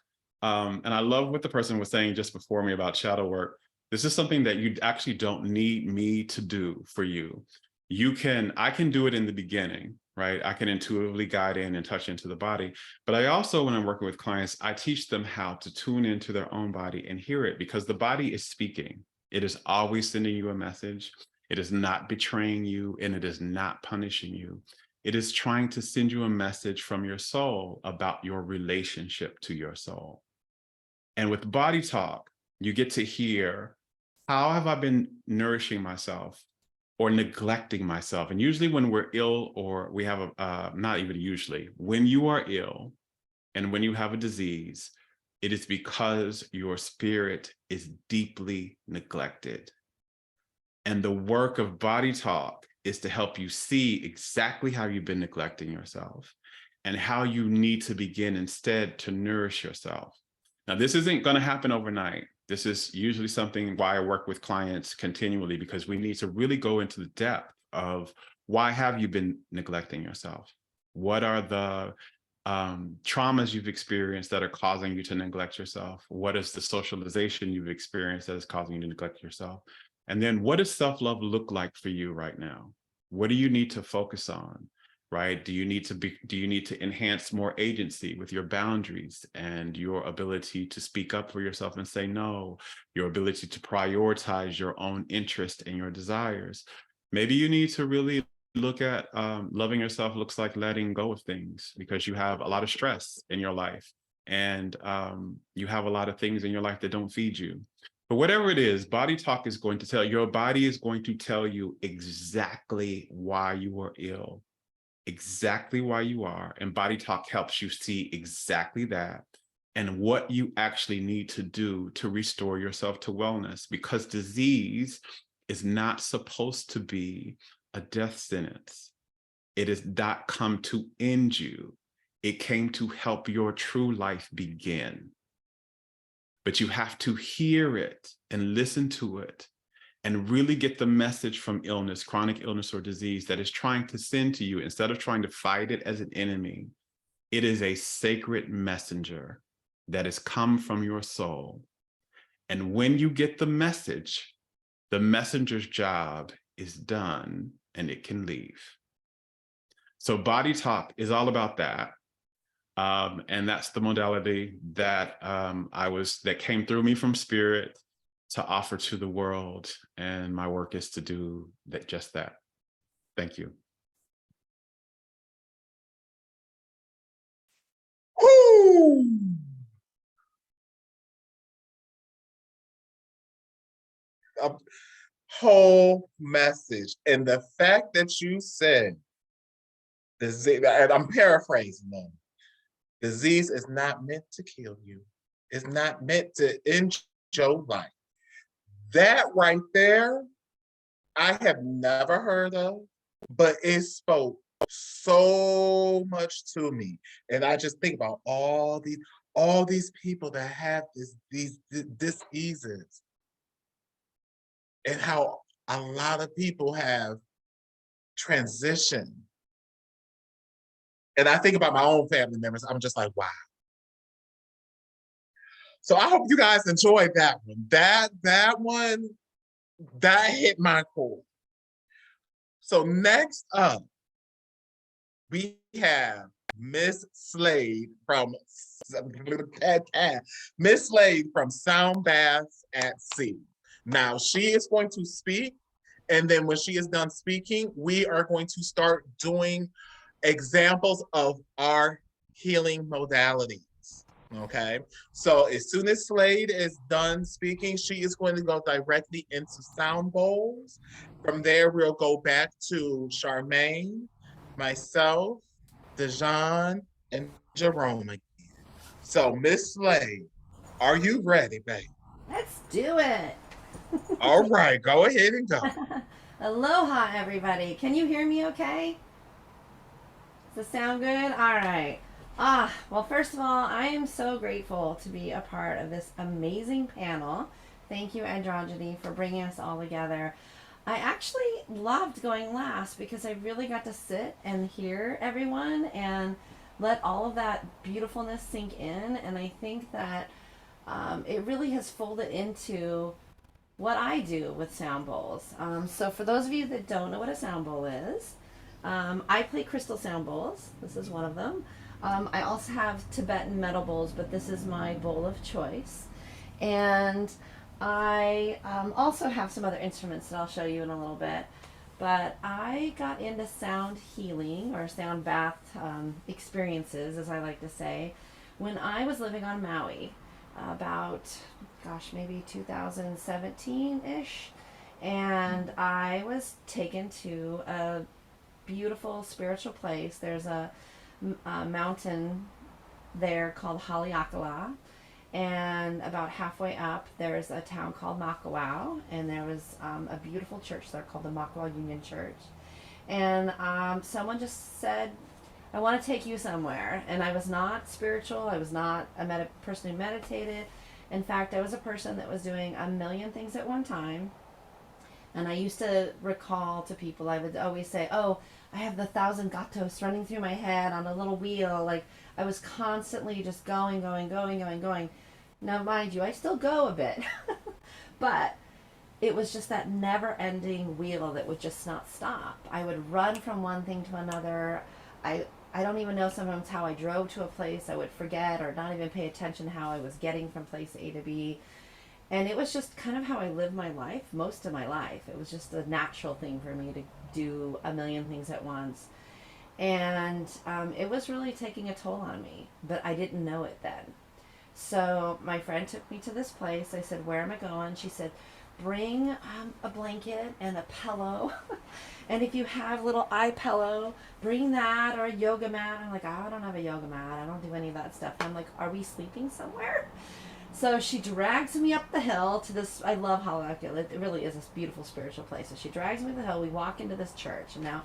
and I love what the person was saying just before me about shadow work. This is something that you actually don't need me to do for you. I can do it in the beginning, right? I can intuitively guide in and touch into the body. But I also, when I'm working with clients, I teach them how to tune into their own body and hear it, because the body is speaking. It is always sending you a message. It is not betraying you, and it is not punishing you. It is trying to send you a message from your soul about your relationship to your soul. And with BodyTalk, you get to hear, how have I been nourishing myself or neglecting myself? And usually when we're ill, or we have not even usually, when you are ill and when you have a disease, it is because your spirit is deeply neglected. And the work of BodyTalk is to help you see exactly how you've been neglecting yourself and how you need to begin instead to nourish yourself. Now, this isn't going to happen overnight. This is usually something why I work with clients continually, because we need to really go into the depth of, why have you been neglecting yourself? What are the traumas you've experienced that are causing you to neglect yourself? What is the socialization you've experienced that is causing you to neglect yourself? And then, what does self-love look like for you right now? What do you need to focus on, right? Do you need to enhance more agency with your boundaries and your ability to speak up for yourself and say no, your ability to prioritize your own interest and your desires? Maybe you need to really look at loving yourself looks like letting go of things, because you have a lot of stress in your life, and you have a lot of things in your life that don't feed you. But whatever it is, BodyTalk is going to tell your body is going to tell you exactly why you are ill, exactly why you are. And BodyTalk helps you see exactly that and what you actually need to do to restore yourself to wellness, because disease is not supposed to be a death sentence. It is not come to end you. It came to help your true life begin. But you have to hear it and listen to it and really get the message from illness, chronic illness or disease that is trying to send to you. Instead of trying to fight it as an enemy, it is a sacred messenger that has come from your soul. And when you get the message, the messenger's job is done and it can leave. So BodyTalk is all about that. And that's the modality that that came through me from spirit to offer to the world. And my work is to do that, just that. Thank you. Whoo! a whole message. And the fact that you said, and I'm paraphrasing them, disease is not meant to kill you. It's not meant to end your life. That right there, I have never heard of, but it spoke so much to me. And I just think about all these people that have these diseases, and how a lot of people have transitioned. And I think about my own family members. I'm just like, wow. So I hope you guys enjoyed that one. That one, that hit my core. So next up, we have Miss Slade from Sound Baths at Sea. Now she is going to speak, and then when she is done speaking, we are going to start doing examples of our healing modalities. Okay, so as soon as Slade is done speaking, she is going to go directly into sound bowls. From there, we'll go back to Charmaine, myself, Dejan, and Jerome again. So, Miss Slade, are you ready, babe? Let's do it. All right, go ahead and go. Aloha, everybody. Can you hear me okay? Does it sound good? All right. Well, first of all, I am so grateful to be a part of this amazing panel. Thank you, Androgeny, for bringing us all together. I actually loved going last because I really got to sit and hear everyone and let all of that beautifulness sink in. And I think that it really has folded into what I do with sound bowls. So for those of you that don't know what a sound bowl is, I play crystal sound bowls. This is one of them. I also have Tibetan metal bowls, but this is my bowl of choice. And I also have some other instruments that I'll show you in a little bit. But I got into sound healing or sound bath experiences, as I like to say, when I was living on Maui about, maybe 2017-ish. And I was taken to a beautiful spiritual place. There's a mountain there called Haleakala, and about halfway up there's a town called Makawao, and there was a beautiful church there called the Makawao Union Church. And someone just said, I want to take you somewhere. And I was not spiritual. I was not a person who meditated. In fact, I was a person that was doing a million things at one time. And I used to recall to people, I would always say, oh, I have the 1,000 gatos running through my head on a little wheel. Like, I was constantly just going. Now, mind you, I still go a bit. But it was just that never-ending wheel that would just not stop. I would run from one thing to another. I don't even know sometimes how I drove to a place. I would forget or not even pay attention how I was getting from place A to B. And it was just kind of how I lived my life, most of my life. It was just a natural thing for me to do a million things at once. And it was really taking a toll on me, but I didn't know it then. So my friend took me to this place. I said, where am I going? She said, bring a blanket and a pillow. And if you have a little eye pillow, bring that, or a yoga mat. I'm like, oh, I don't have a yoga mat. I don't do any of that stuff. I'm like, are we sleeping somewhere? So she drags me up the hill to this, I love Haleakala. It really is this beautiful spiritual place. So she drags me up the hill. We walk into this church. And now,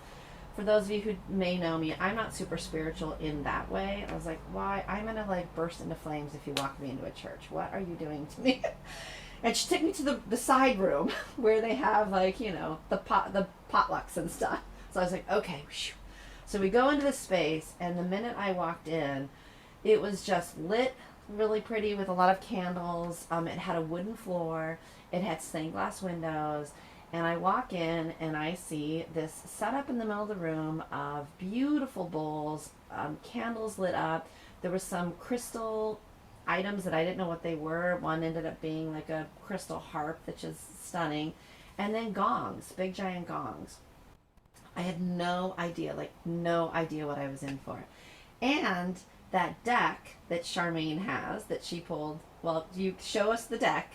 for those of you who may know me, I'm not super spiritual in that way. I was like, why? I'm going to like burst into flames if you walk me into a church. What are you doing to me? And she took me to the side room where they have like, you know, the potlucks and stuff. So I was like, okay. So we go into the space, and the minute I walked in, it was just lit really pretty with a lot of candles. It had a wooden floor. It had stained glass windows. And I walk in and I see this setup in the middle of the room of beautiful bowls, candles lit up. There was some crystal items that I didn't know what they were. One ended up being like a crystal harp, which is stunning. And then gongs, big giant gongs. I had no idea what I was in for. And that deck that Charmaine has, that she pulled, well, you show us the deck,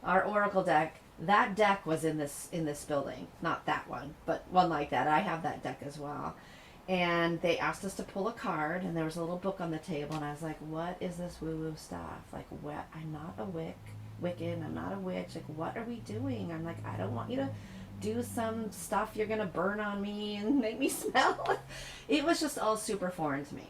our oracle deck. That deck was in this building, not that one, but one like that. I have that deck as well. And they asked us to pull a card, and there was a little book on the table, and I was like, what is this woo-woo stuff? Like, what? I'm not a Wiccan, I'm not a witch. Like, what are we doing? I'm like, I don't want you to do some stuff you're gonna burn on me and make me smell. It was just all super foreign to me.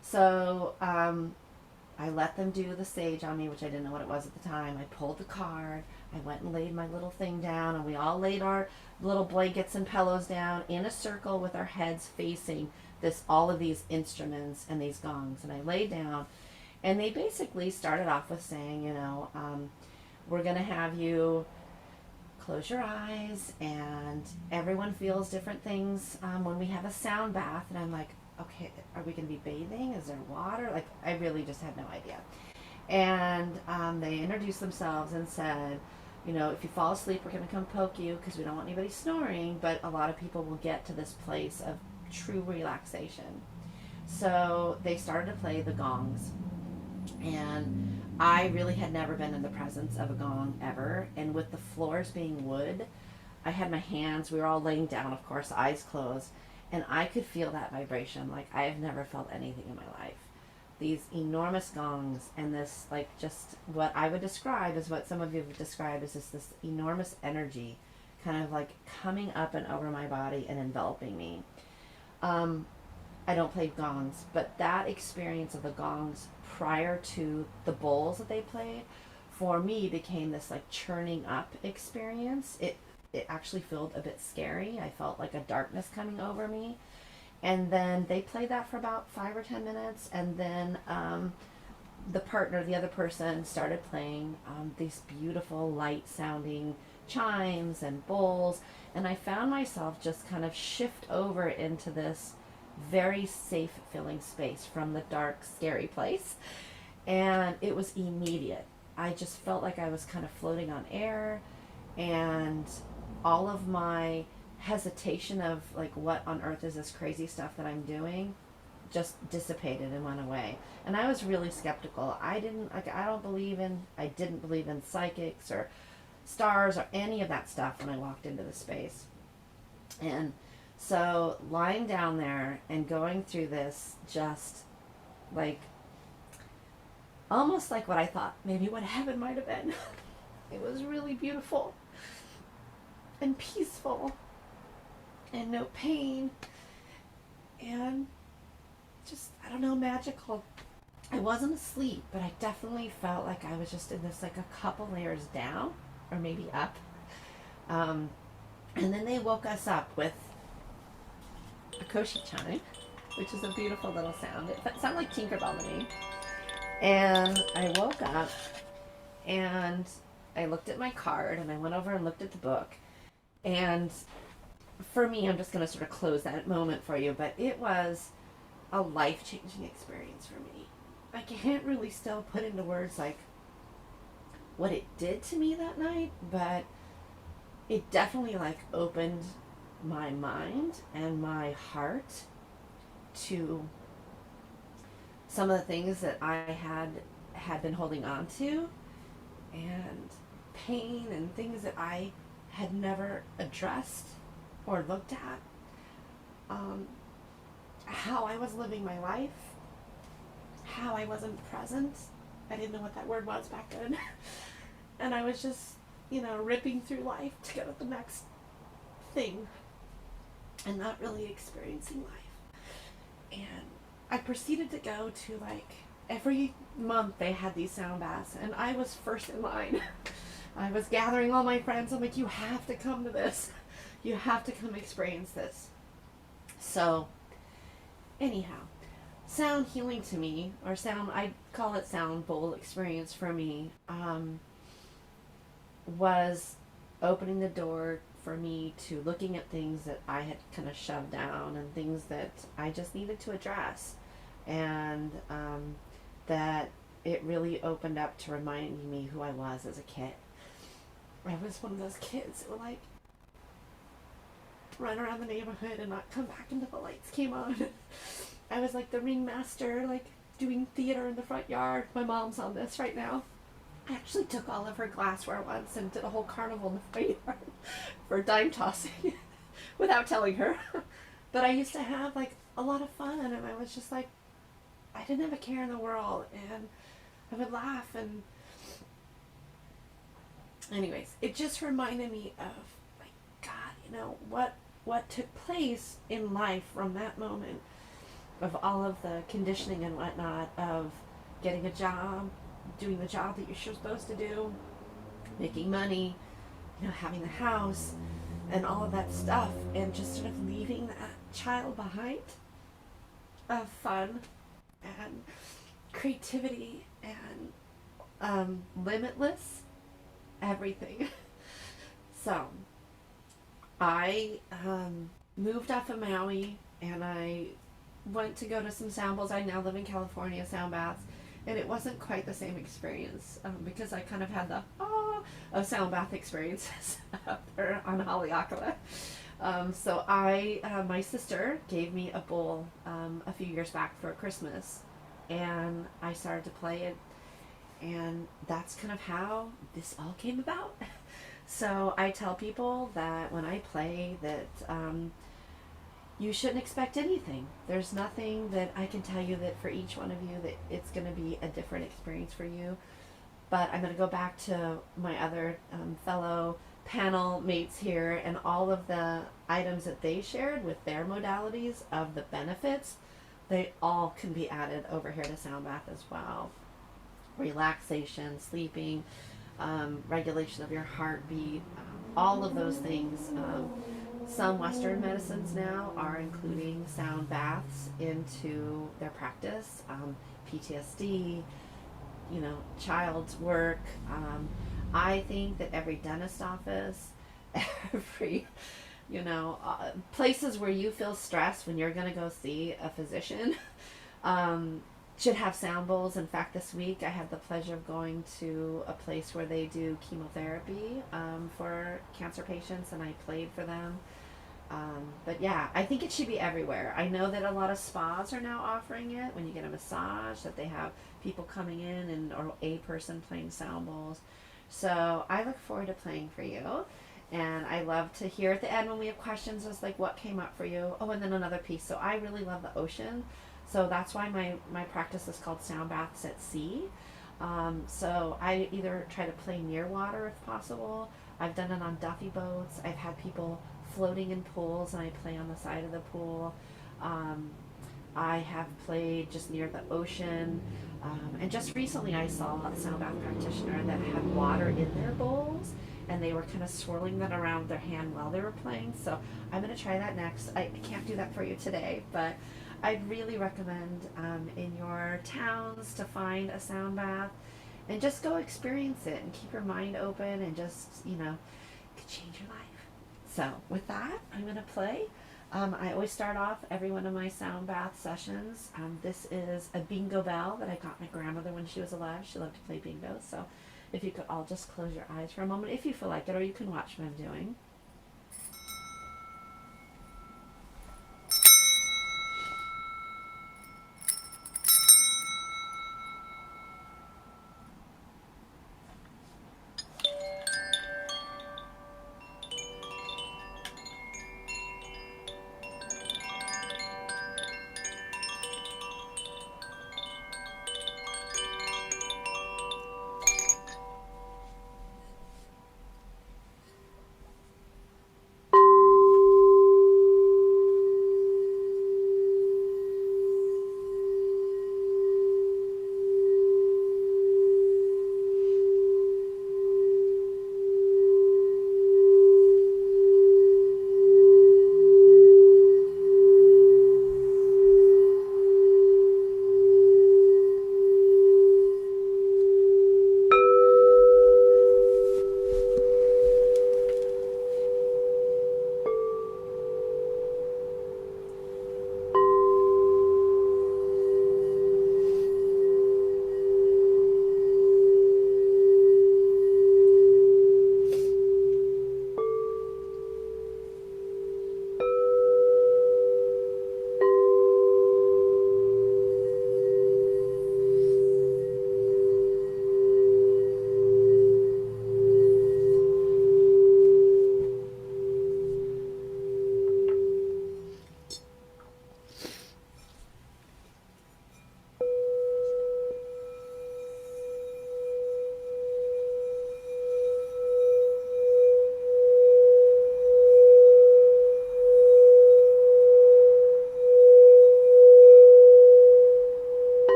So I let them do the sage on me, which I didn't know what it was at the time. I pulled the card, I went and laid my little thing down, and we all laid our little blankets and pillows down in a circle with our heads facing all of these instruments and these gongs. And I laid down, and they basically started off with saying, we're going to have you close your eyes, and everyone feels different things when we have a sound bath. And I'm like, okay, are we going to be bathing? Is there water? Like, I really just had no idea. And they introduced themselves and said, if you fall asleep, we're going to come poke you because we don't want anybody snoring, but a lot of people will get to this place of true relaxation. So they started to play the gongs, and I really had never been in the presence of a gong ever. And with the floors being wood, I had my hands, we were all laying down, of course, eyes closed, and I could feel that vibration like I have never felt anything in my life. These enormous gongs, and this, like, just what I would describe as what some of you have described as this enormous energy kind of like coming up and over my body and enveloping me. I don't play gongs, but that experience of the gongs prior to the bowls that they played, for me, became this like churning up experience. It actually felt a bit scary. I felt like a darkness coming over me. And then they played that for about 5 or 10 minutes, and then the other person, started playing these beautiful light sounding chimes and bowls, and I found myself just kind of shift over into this very safe feeling space from the dark, scary place. And it was immediate. I just felt like I was kind of floating on air, and all of my hesitation of like, what on earth is this crazy stuff that I'm doing, just dissipated and went away. And I was really skeptical. I didn't believe in psychics or stars or any of that stuff when I walked into the space. And so lying down there and going through this, just like almost like what I thought maybe what heaven might have been. It was really beautiful and peaceful and no pain and just, I don't know, magical. I wasn't asleep, but I definitely felt like I was just in this, like, a couple layers down or maybe up. And then they woke us up with a koshi chime, which is a beautiful little sound. It sounded like Tinkerbell to me. And I woke up and I looked at my card and I went over and looked at the book. And for me, I'm just going to sort of close that moment for you, but it was a life-changing experience for me. I can't really still put into words like what it did to me that night, but it definitely like opened my mind and my heart to some of the things that I had been holding on to, and pain and things that I had never addressed or looked at. How I was living my life, how I wasn't present. I didn't know what that word was back then. And I was just, ripping through life to go to the next thing and not really experiencing life. And I proceeded to go to, like, every month they had these sound baths, and I was first in line. I was gathering all my friends. I'm like, you have to come to this. You have to come experience this. So, anyhow, sound healing to me, or sound, I call it sound bowl experience for me, was opening the door for me to looking at things that I had kind of shoved down and things that I just needed to address. And that it really opened up to reminding me who I was as a kid. I was one of those kids that would, like, run around the neighborhood and not come back until the lights came on. I was like the ringmaster, like doing theater in the front yard. My mom's on this right now. I actually took all of her glassware once and did a whole carnival in the front yard for dime tossing without telling her. But I used to have like a lot of fun, and I was just like, I didn't have a care in the world, and I would laugh. And anyways, it just reminded me of like, God, you know what took place in life from that moment, of all of the conditioning and whatnot, of getting a job, doing the job that you're supposed to do, making money, you know, having the house and all of that stuff, and just sort of leaving that child behind of fun and creativity and limitless everything. So I moved off of Maui, and I went to go to some sound bowls. I now live in California, sound baths, and it wasn't quite the same experience, because I kind of had the of sound bath experiences up there on Haleakala. So my sister gave me a bowl a few years back for Christmas, and I started to play it, and that's kind of how this all came about. So I tell people that when I play that you shouldn't expect anything. There's nothing that I can tell you that for each one of you that it's going to be a different experience for you. But I'm going to go back to my other fellow panel mates here, and all of the items that they shared with their modalities of the benefits, they all can be added over here to sound bath as well. Relaxation, sleeping, regulation of your heartbeat, all of those things. Some Western medicines now are including sound baths into their practice. PTSD, you know, child's work. I think that every dentist office, every, you know, places where you feel stressed when you're going to go see a physician, should have sound bowls. In fact, this week I had the pleasure of going to a place where they do chemotherapy for cancer patients, and I played for them. But yeah, I think it should be everywhere. I know that a lot of spas are now offering it when you get a massage, that they have people coming in and or a person playing sound bowls. So I look forward to playing for you. And I love to hear at the end when we have questions, is like what came up for you. Oh, and then another piece. So I really love the ocean. So that's why my practice is called Sound Baths at Sea. So I either try to play near water if possible. I've done it on Duffy boats. I've had people floating in pools, and I play on the side of the pool. I have played just near the ocean. And just recently I saw a sound bath practitioner that had water in their bowls, and they were kind of swirling that around their hand while they were playing. So I'm going to try that next. I can't do that for you today, but I'd really recommend in your towns to find a sound bath and just go experience it and keep your mind open, and just, you know, it could change your life. So with that, I'm going to play. I always start off every one of my sound bath sessions. This is a bingo bell that I got my grandmother when she was alive. She loved to play bingo. So if you could all just close your eyes for a moment if you feel like it, or you can watch what I'm doing.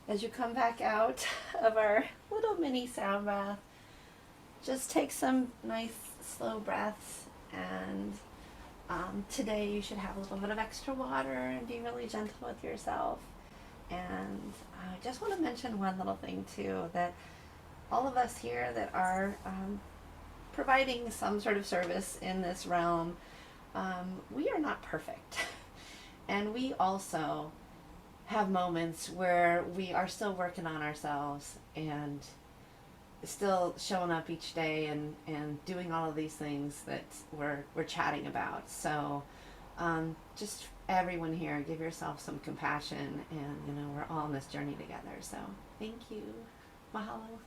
as you come back out of our little mini sound bath, just take some nice slow breaths. And today you should have a little bit of extra water and be really gentle with yourself. And I just want to mention one little thing too, that all of us here that are providing some sort of service in this realm, we are not perfect. And we also have moments where we are still working on ourselves and still showing up each day and doing all of these things that we're chatting about. So just everyone here, give yourself some compassion, and we're all on this journey together. So thank you. Mahalo.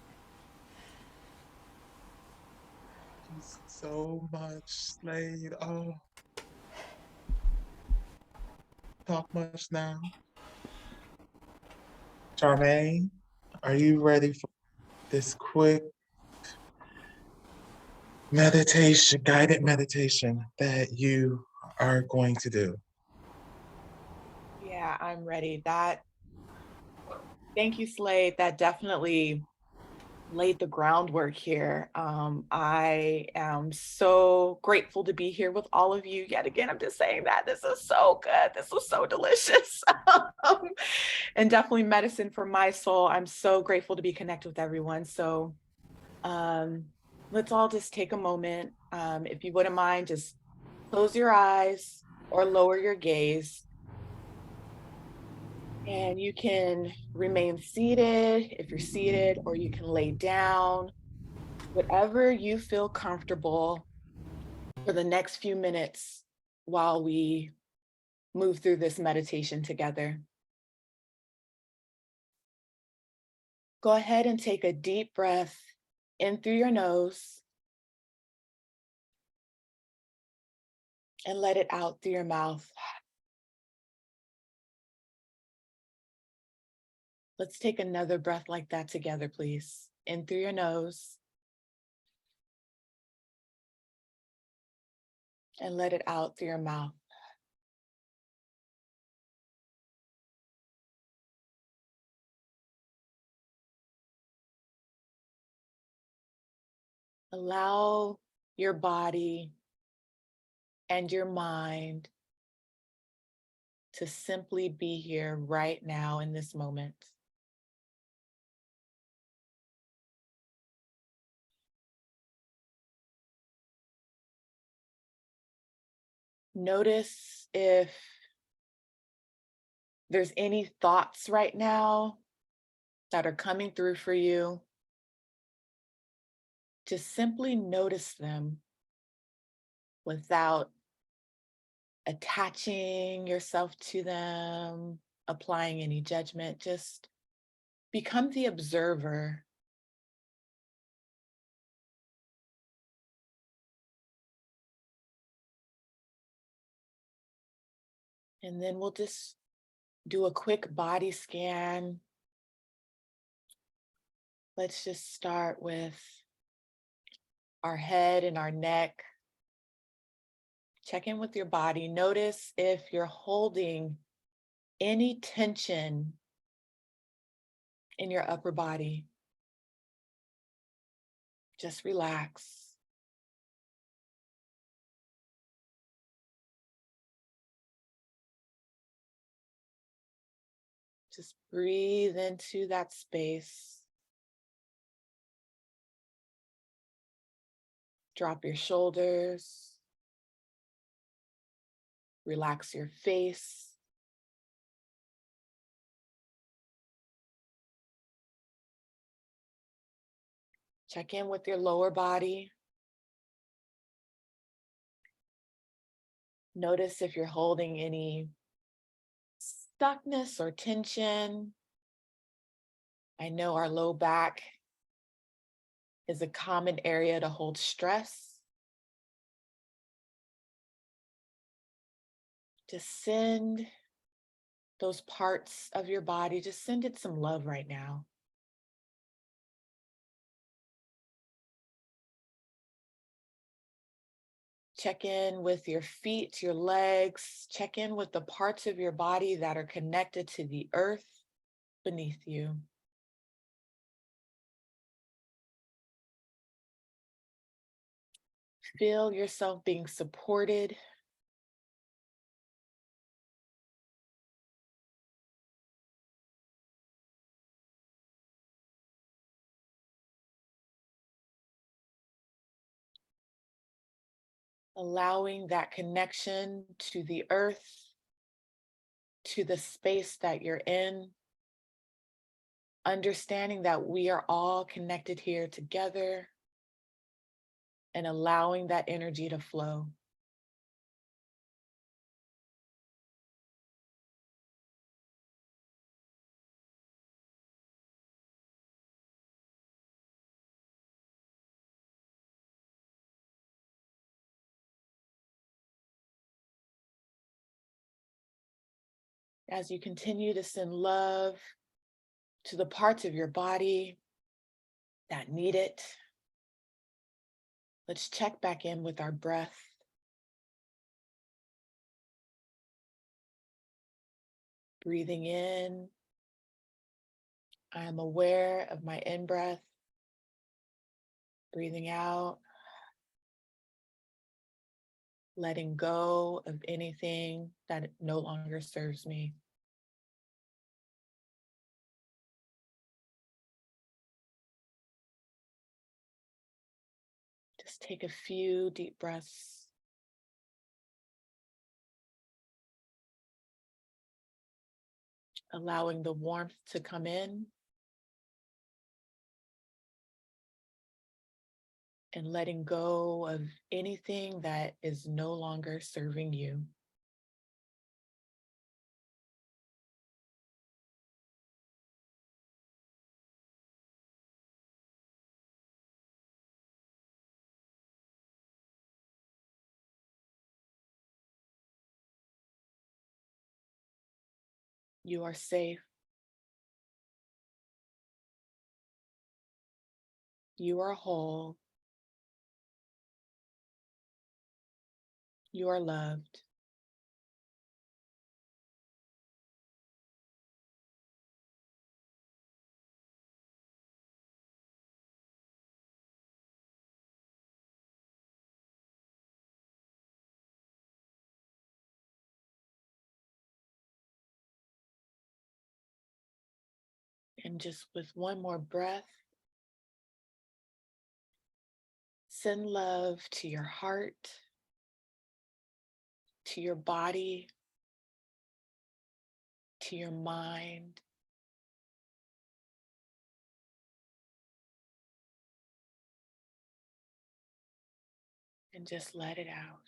Thank you so much, Slade. Oh, talk much now. Charmaine, are you ready for this quick meditation, guided meditation that you are going to do? Yeah, I'm ready. Thank you, Slade. That definitely laid the groundwork here. I am so grateful to be here with all of you. Yet again, I'm just saying that this is so good. This was so delicious. And definitely medicine for my soul. I'm so grateful to be connected with everyone. So let's all just take a moment. If you wouldn't mind, just close your eyes or lower your gaze. And you can remain seated if you're seated, or you can lay down, whatever you feel comfortable for the next few minutes while we move through this meditation together. Go ahead and take a deep breath in through your nose and let it out through your mouth. Let's take another breath like that together, please. In through your nose and let it out through your mouth. Allow your body and your mind to simply be here right now in this moment. Notice if there's any thoughts right now that are coming through for you. Just simply notice them without attaching yourself to them, applying any judgment. Just become the observer. And then we'll just do a quick body scan. Let's just start with our head and our neck. Check in with your body. Notice if you're holding any tension in your upper body. Just relax. Just breathe into that space. Drop your shoulders. Relax your face. Check in with your lower body. Notice if you're holding any stuckness or tension. I know our low back is a common area to hold stress. Just send those parts of your body, just send it some love right now. Check in with your feet, your legs. Check in with the parts of your body that are connected to the earth. beneath you. Feel yourself being supported. Allowing that connection to the earth, to the space that you're in. Understanding that we are all connected here together and allowing that energy to flow. As you continue to send love to the parts of your body that need it, let's check back in with our breath. Breathing in, I am aware of my in-breath. Breathing out, letting go of anything that no longer serves me. Just take a few deep breaths. Allowing the warmth to come in and letting go of anything that is no longer serving you. You are safe. You are whole. You are loved. And just with one more breath, send love to your heart, to your body, to your mind. And just let it out.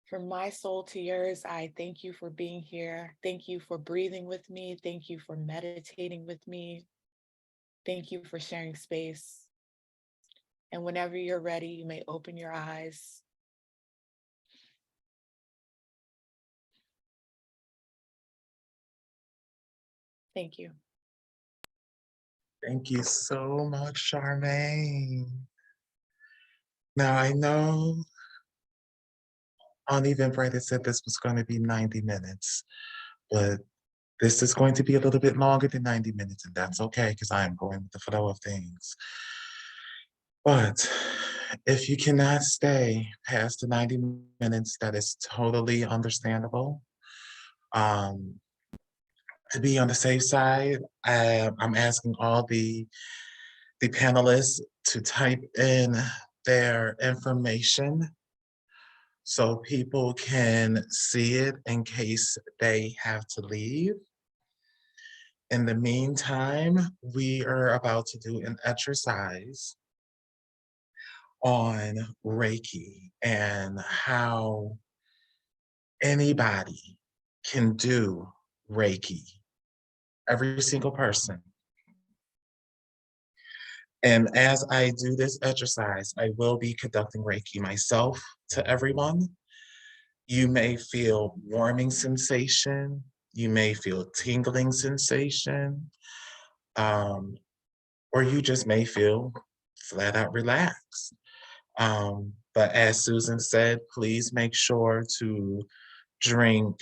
From my soul to yours, I thank you for being here. Thank you for breathing with me. Thank you for meditating with me. Thank you for sharing space. And whenever you're ready, you may open your eyes. Thank you. Thank you so much, Charmaine. Now I know on Eventbrite it said this was going to be 90 minutes, but this is going to be a little bit longer than 90 minutes, and that's okay because I am going with the flow of things. But if you cannot stay past the 90 minutes, that is totally understandable. To be on the safe side, I'm asking all the panelists to type in their information so people can see it in case they have to leave. In the meantime, we are about to do an exercise on Reiki and how anybody can do Reiki, every single person. And as I do this exercise, I will be conducting Reiki myself to everyone. You may feel warming sensation, you may feel tingling sensation, or you just may feel flat out relaxed. But as Susan said, please make sure to drink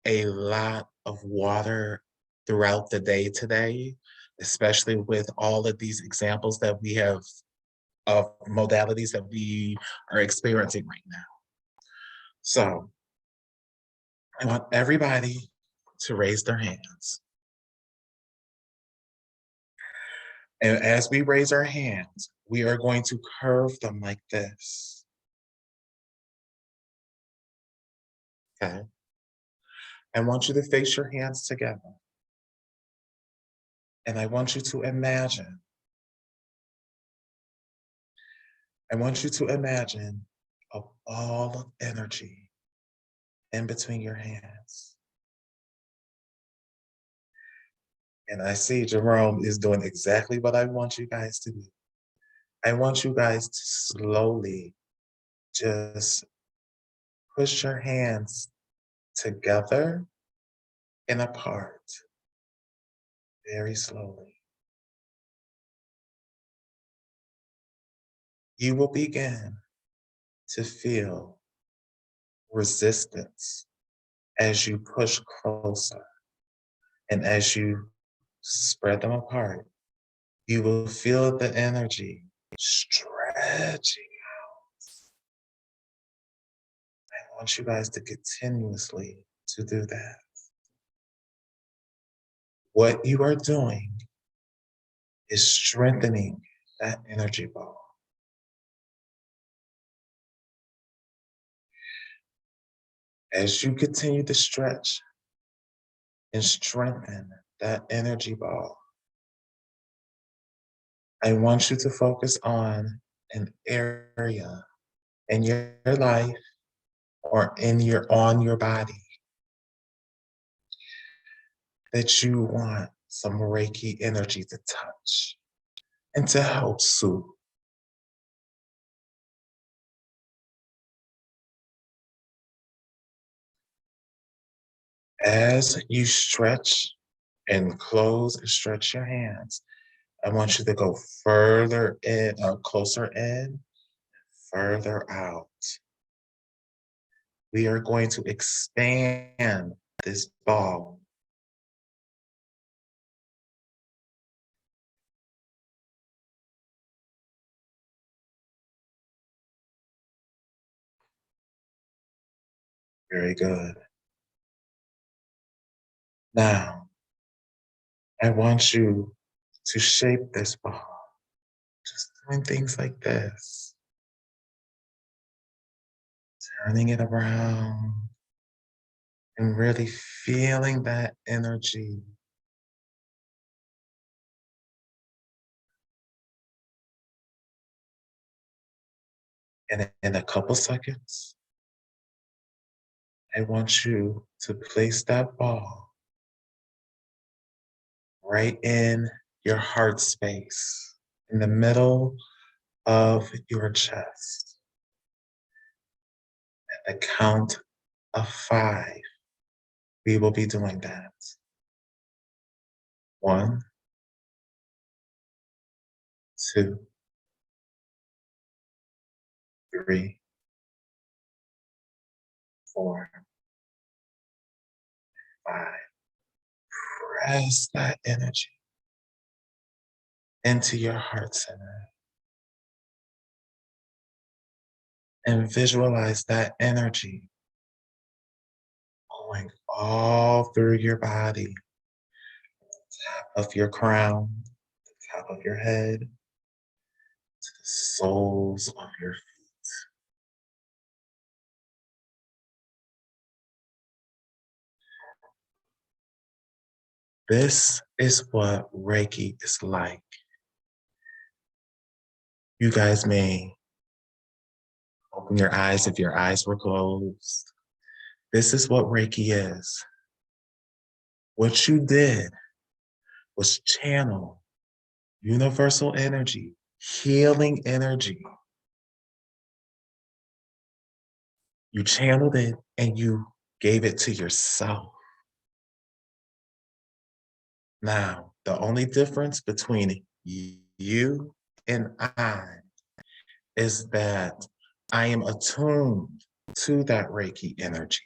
a lot of water throughout the day today, especially with all of these examples that we have of modalities that we are experiencing right now. So I want everybody to raise their hands. And as we raise our hands, we are going to curve them like this. Okay? I want you to face your hands together. And I want you to imagine. I want you to imagine a ball of energy in between your hands. And I see Jerome is doing exactly what I want you guys to do. I want you guys to slowly just push your hands together and apart, very slowly. You will begin to feel resistance as you push closer. And as you spread them apart, you will feel the energy stretching. I want you guys to continuously to do that. What you are doing is strengthening that energy ball. As you continue to stretch and strengthen that energy ball, I want you to focus on an area in your life or on your body that you want some Reiki energy to touch and to help soothe. As you stretch and close and stretch your hands, I want you to go further in, closer in, further out. We are going to expand this ball. Very good. Now, I want you to shape this ball, just doing things like this, turning it around and really feeling that energy. And in a couple seconds, I want you to place that ball right in your heart space, in the middle of your chest. At the count of 5, we will be doing that. 1, 2, 3, 4, 5. Press that energy into your heart center and visualize that energy going all through your body, top of your crown, the top of your head, to the soles of your feet. This is what Reiki is like. You guys may open your eyes if your eyes were closed. This is what Reiki is. What you did was channel universal energy, healing energy. You channeled it and you gave it to yourself. Now, the only difference between you and I is that I am attuned to that Reiki energy.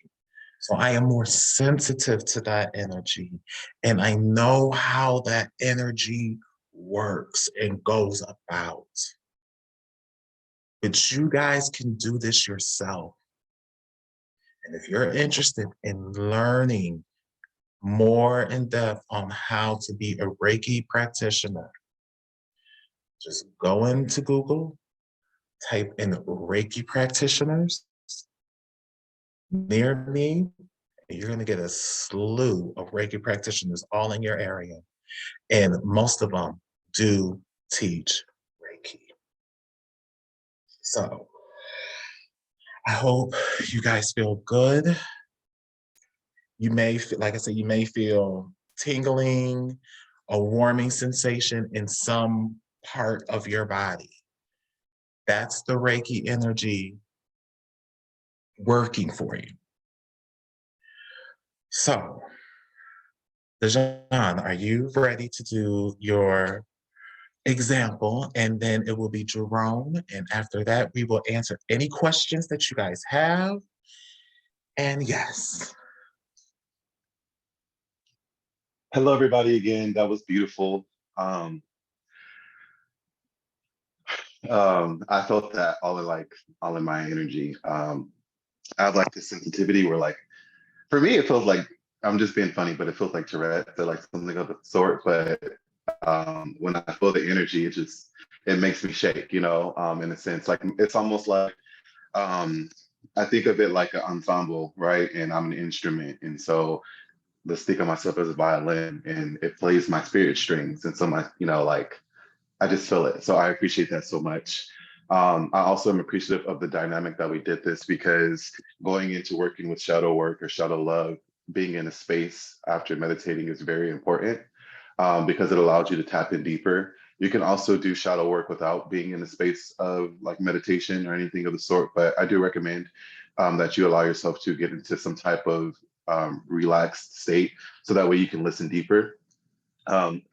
So I am more sensitive to that energy. And I know how that energy works and goes about. But you guys can do this yourself. And if you're interested in learning more in depth on how to be a Reiki practitioner, just go into Google, type in Reiki practitioners near me, and you're going to get a slew of Reiki practitioners all in your area. And most of them do teach Reiki. So I hope you guys feel good. You may feel, like I said, you may feel tingling, a warming sensation in some part of your body. That's the Reiki energy working for you. So, Dejan, are you ready to do your example? And then it will be Jerome. And after that, we will answer any questions that you guys have. And yes. Hello, everybody. Again, that was beautiful. Um, I felt that all in my energy. I have like this sensitivity where like, for me, it feels like I'm just being funny, but it feels like Tourette or like something of the sort. But when I feel the energy, it makes me shake, in a sense. Like it's almost like I think of it like an ensemble, right? And I'm an instrument, and so let's think of myself as a violin, and it plays my spirit strings, and so my, like I just feel it. So I appreciate that so much. I also am appreciative of the dynamic that we did this, because going into working with shadow work or shadow love, being in a space after meditating is very important, because it allows you to tap in deeper. You can also do shadow work without being in a space of like meditation or anything of the sort, but I do recommend that you allow yourself to get into some type of relaxed state, so that way you can listen deeper.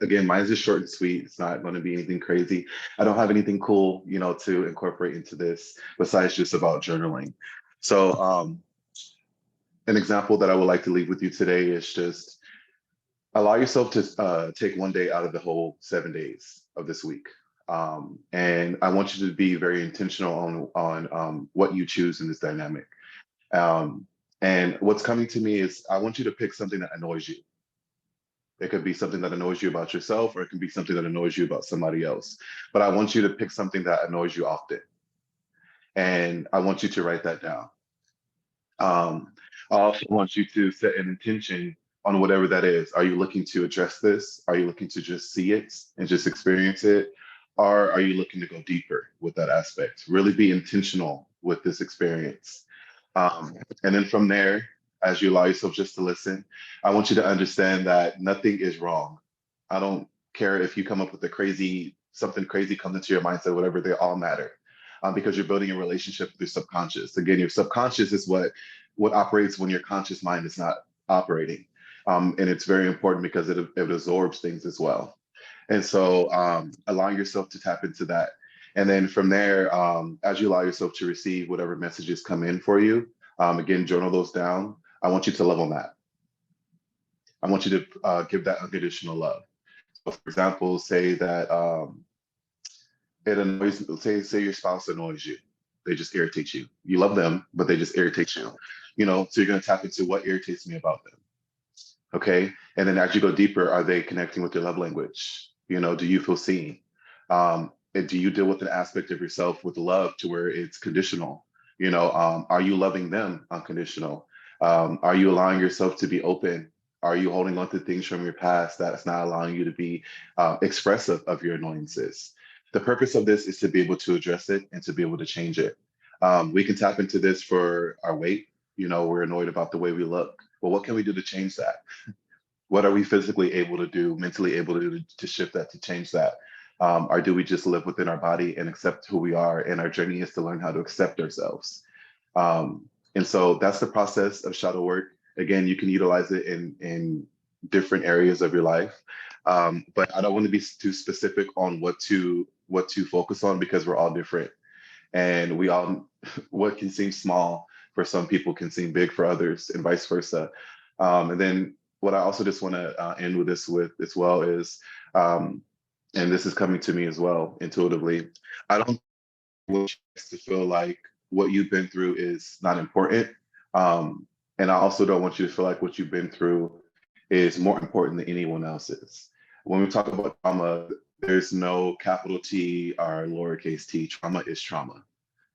Again, mine's just short and sweet. It's not going to be anything crazy. I don't have anything cool, to incorporate into this besides just about journaling. So an example that I would like to leave with you today is just allow yourself to take one day out of the whole 7 days of this week. And I want you to be very intentional on what you choose in this dynamic. And what's coming to me is I want you to pick something that annoys you. It could be something that annoys you about yourself, or it can be something that annoys you about somebody else. But I want you to pick something that annoys you often. And I want you to write that down. I also want you to set an intention on whatever that is. Are you looking to address this? Are you looking to just see it and just experience it? Or are you looking to go deeper with that aspect? Really be intentional with this experience. And then from there, as you allow yourself just to listen, I want you to understand that nothing is wrong. I don't care if you come up with something crazy comes into your mindset, whatever, they all matter. Because you're building a relationship with your subconscious. Again, your subconscious is what operates when your conscious mind is not operating. And it's very important because it absorbs things as well. And so allowing yourself to tap into that. And then from there, as you allow yourself to receive whatever messages come in for you, again, journal those down. I want you to love on that. I want you to give that unconditional love. So for example, say that it annoys, say your spouse annoys you. They just irritate you. You love them, but they just irritate you. So you're going to tap into what irritates me about them. Okay. And then as you go deeper, are they connecting with your love language? Do you feel seen? And do you deal with an aspect of yourself with love to where it's conditional? Are you loving them unconditional? Are you allowing yourself to be open? Are you holding on to things from your past that's not allowing you to be expressive of your annoyances? The purpose of this is to be able to address it and to be able to change it. We can tap into this for our weight. We're annoyed about the way we look. Well, what can we do to change that? What are we physically able to do, mentally able to do to shift that, to change that? Or do we just live within our body and accept who we are? And our journey is to learn how to accept ourselves. And so that's the process of shadow work. Again, you can utilize it in different areas of your life. But I don't want to be too specific on what to focus on, because we're all different. And we all what can seem small for some people can seem big for others, and vice versa. And then what I also just want to end with this with as well is, and this is coming to me as well intuitively, I don't want you to feel like what you've been through is not important. And I also don't want you to feel like what you've been through is more important than anyone else's. When we talk about trauma, there's no capital T or lowercase t. Trauma is trauma,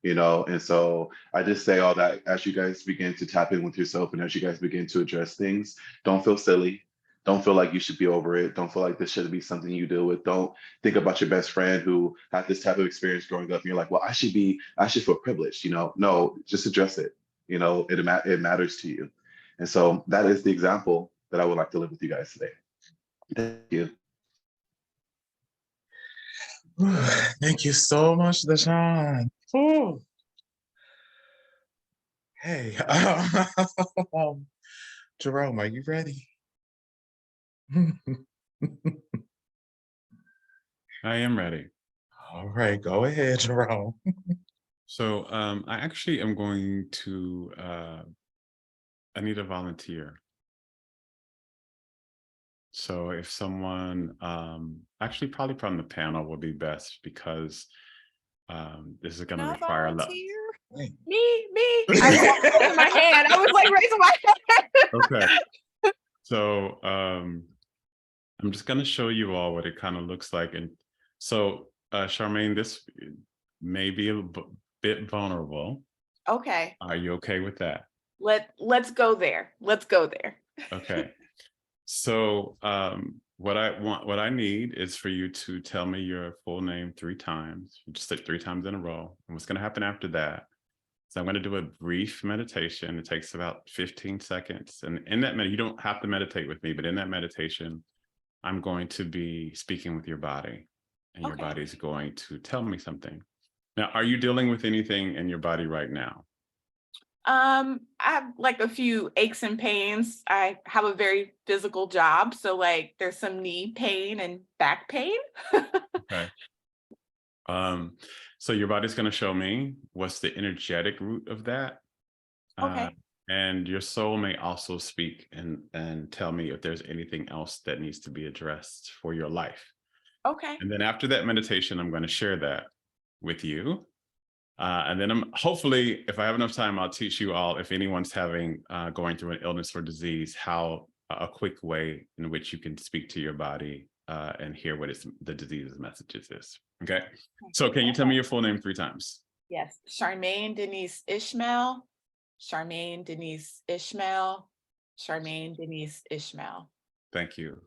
you know? And so I just say all that as you guys begin to tap in with yourself and as you guys begin to address things, don't feel silly. Don't feel like you should be over it. Don't feel like this should be something you deal with. Don't think about your best friend who had this type of experience growing up and you're like, well, I should feel privileged, you know? No, just address it. You know, it matters to you. And so that is the example that I would like to live with you guys today. Thank you. Thank you so much, Deshaun. Ooh. Hey, Jerome, are you ready? I am ready. All right, go ahead, Jerome. So I actually am going to, I need a volunteer. So if someone, actually probably from the panel would be best because this is going to require a lot. Me. I was raising my hand. I was like raising my hand. Okay. So I'm just going to show you all what it kind of looks like. And so Charmaine, this may be a bit vulnerable. Okay. Are you okay with that? Let's go there. Let's go there. Okay. So what I need is for you to tell me your full name 3 times. You just say 3 times in a row. And what's going to happen after that? So I'm going to do a brief meditation. It takes about 15 seconds. And in that you don't have to meditate with me, but in that meditation, I'm going to be speaking with your body, and your body's going to tell me something. Now, are you dealing with anything in your body right now? I have like a few aches and pains. I have a very physical job, so like there's some knee pain and back pain. Okay. So your body's going to show me what's the energetic root of that. Okay. And your soul may also speak and tell me if there's anything else that needs to be addressed for your life. Okay. And then after that meditation, I'm going to share that with you. And then hopefully, if I have enough time, I'll teach you all, if anyone's going through an illness or disease, how a quick way in which you can speak to your body and hear what the disease's messages is. Okay. So can you tell me your full name 3 times? Yes. Charmaine Denise Ishmael. Charmaine Denise Ishmael. Charmaine Denise Ishmael. Thank you.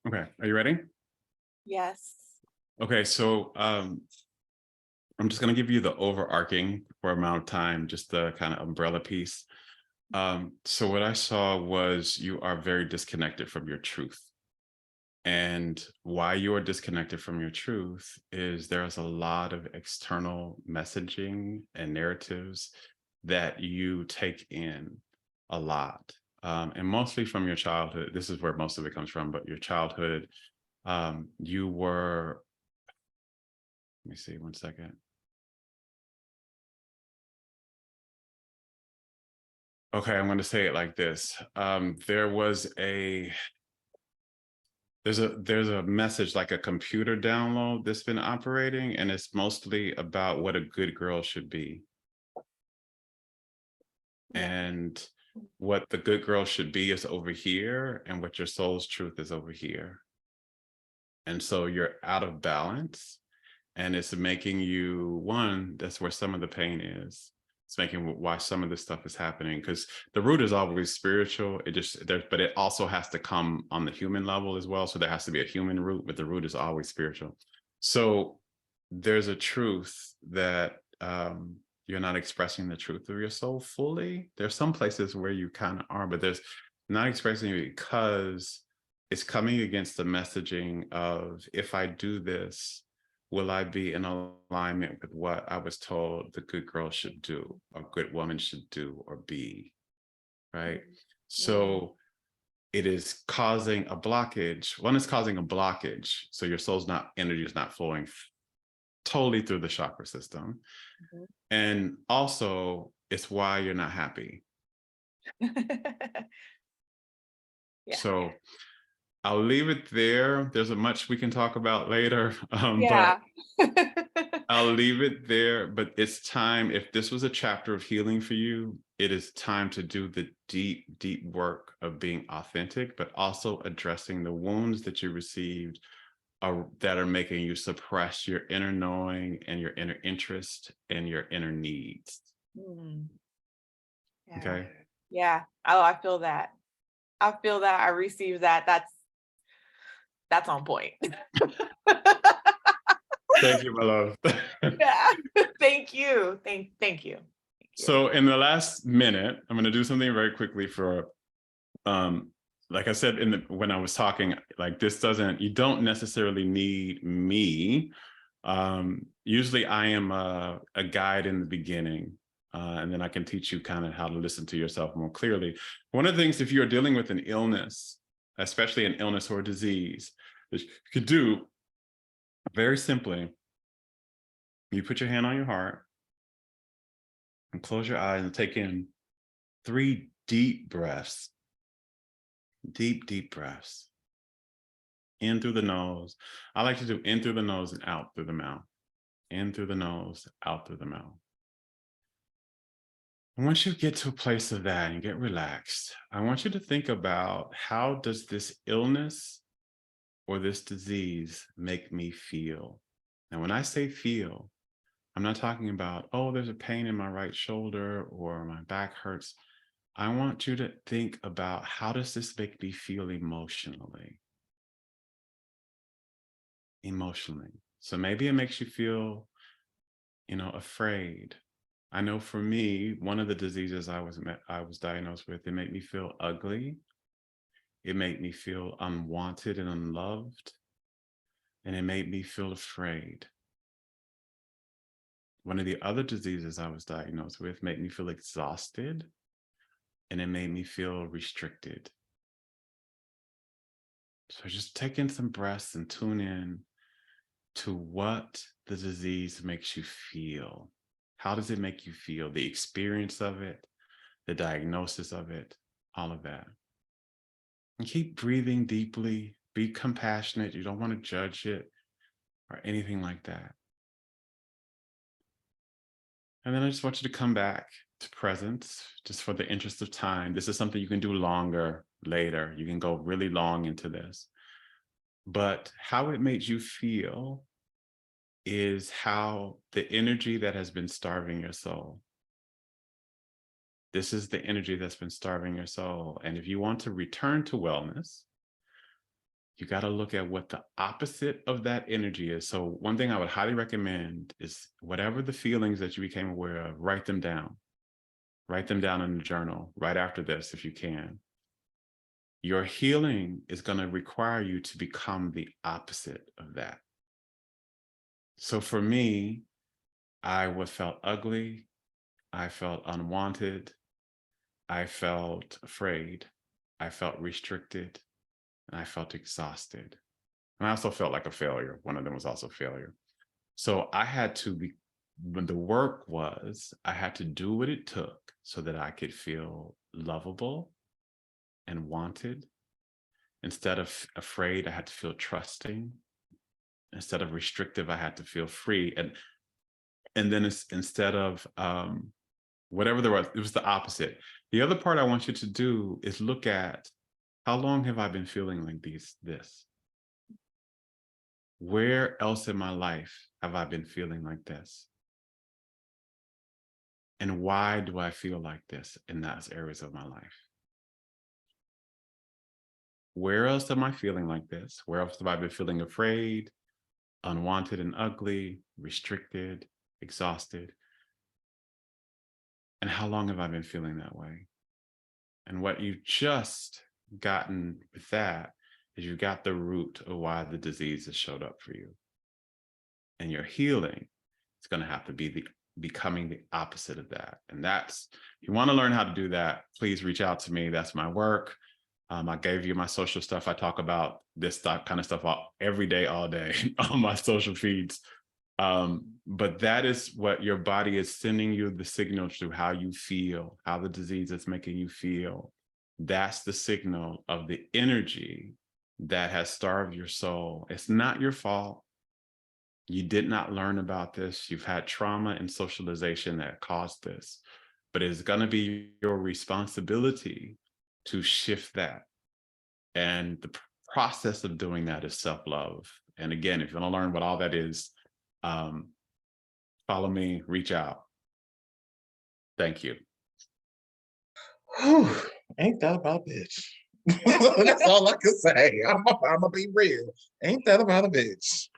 Okay, are you ready? Yes. Okay, so I'm just going to give you the overarching for amount of time, just the kind of umbrella piece. So what I saw was you are very disconnected from your truth. And why you are disconnected from your truth is there's a lot of external messaging and narratives that you take in a lot. And mostly from your childhood. This is where most of it comes from, but your childhood, you were, let me see, 1 second. Okay, I'm going to say it like this. There's a message, like a computer download that's been operating, and it's mostly about what a good girl should be. And what the good girl should be is over here, and what your soul's truth is over here. And so you're out of balance, and it's making you, that's where some of the pain is. It's making why some of this stuff is happening, because the root is always spiritual. But it also has to come on the human level as well. So there has to be a human root, but the root is always spiritual. So there's a truth that you're not expressing the truth of your soul fully. There's some places where you kind of are, but there's not expressing it because it's coming against the messaging of, if I do this, will I be in alignment with what I was told the good girl should do, or good woman should do or be, right? So it is causing a blockage. One is causing a blockage. So your energy is not flowing totally through the chakra system. And also, it's why you're not happy. So I'll leave it there. There's much we can talk about later. But I'll leave it there. But it's time, if this was a chapter of healing for you, it is time to do the deep, deep work of being authentic, but also addressing the wounds that you received that are making you suppress your inner knowing and your inner interest and your inner needs. Okay. Yeah. Oh, I feel that. I feel that. I receive that. That's on point. Thank you, my love. Yeah. Thank you. Thank you. So in the last minute, I'm going to do something very quickly for, like I said, when I was talking, like you don't necessarily need me. Usually I am a guide in the beginning, and then I can teach you kind of how to listen to yourself more clearly. One of the things, if you're dealing with an illness, especially an illness or a disease, that you could do very simply, you put your hand on your heart and close your eyes and take in 3 deep breaths. Deep, deep breaths. In through the nose. I like to do in through the nose and out through the mouth. In through the nose, out through the mouth. And once you get to a place of that and get relaxed, I want you to think about, how does this illness or this disease make me feel? And when I say feel, I'm not talking about, oh, there's a pain in my right shoulder or my back hurts. I want you to think about, how does this make me feel emotionally? Emotionally. So maybe it makes you feel, afraid. I know for me, one of the diseases I was diagnosed with, it made me feel ugly. It made me feel unwanted and unloved. And it made me feel afraid. One of the other diseases I was diagnosed with made me feel exhausted. And it made me feel restricted. So just take in some breaths and tune in to what the disease makes you feel. How does it make you feel? The experience of it, the diagnosis of it, all of that. And keep breathing deeply. Be compassionate. You don't want to judge it or anything like that. And then I just want you to come back to presence, just for the interest of time. This is something you can do longer later. You can go really long into this. But how it makes you feel is how the energy that has been starving your soul. This is the energy that's been starving your soul. And if you want to return to wellness, you got to look at what the opposite of that energy is. So one thing I would highly recommend is, whatever the feelings that you became aware of, write them down. Write them down in a journal right after this, if you can. Your healing is going to require you to become the opposite of that. So for me, I felt ugly. I felt unwanted. I felt afraid. I felt restricted. And I felt exhausted. And I also felt like a failure. One of them was also failure. So I had to when the work was, I had to do what it took so that I could feel lovable and wanted. Instead of afraid, I had to feel trusting. Instead of restrictive, I had to feel free. And then instead of whatever there was, it was the opposite. The other part I want you to do is look at, how long have I been feeling like this? Where else in my life have I been feeling like this? And why do I feel like this in those areas of my life? Where else am I feeling like this? Where else have I been feeling afraid, unwanted and ugly, restricted, exhausted? And how long have I been feeling that way? And what you've just gotten with that is you got the root of why the disease has showed up for you. And your healing is going to have to be becoming the opposite of that. And that's, if you want to learn how to do that, please reach out to me. That's my work. I gave you my social stuff. I talk about this kind of stuff every day, all day on my social feeds. But that is what your body is sending you the signal through how you feel, how the disease is making you feel. That's the signal of the energy that has starved your soul. It's not your fault. You did not learn about this. You've had trauma and socialization that caused this, but it's going to be your responsibility to shift that. And the process of doing that is self-love. And again, if you want to learn what all that is, follow me, reach out. Thank you. Whew, ain't that about a bitch? That's all I can say. I'm gonna be real. Ain't that about a bitch?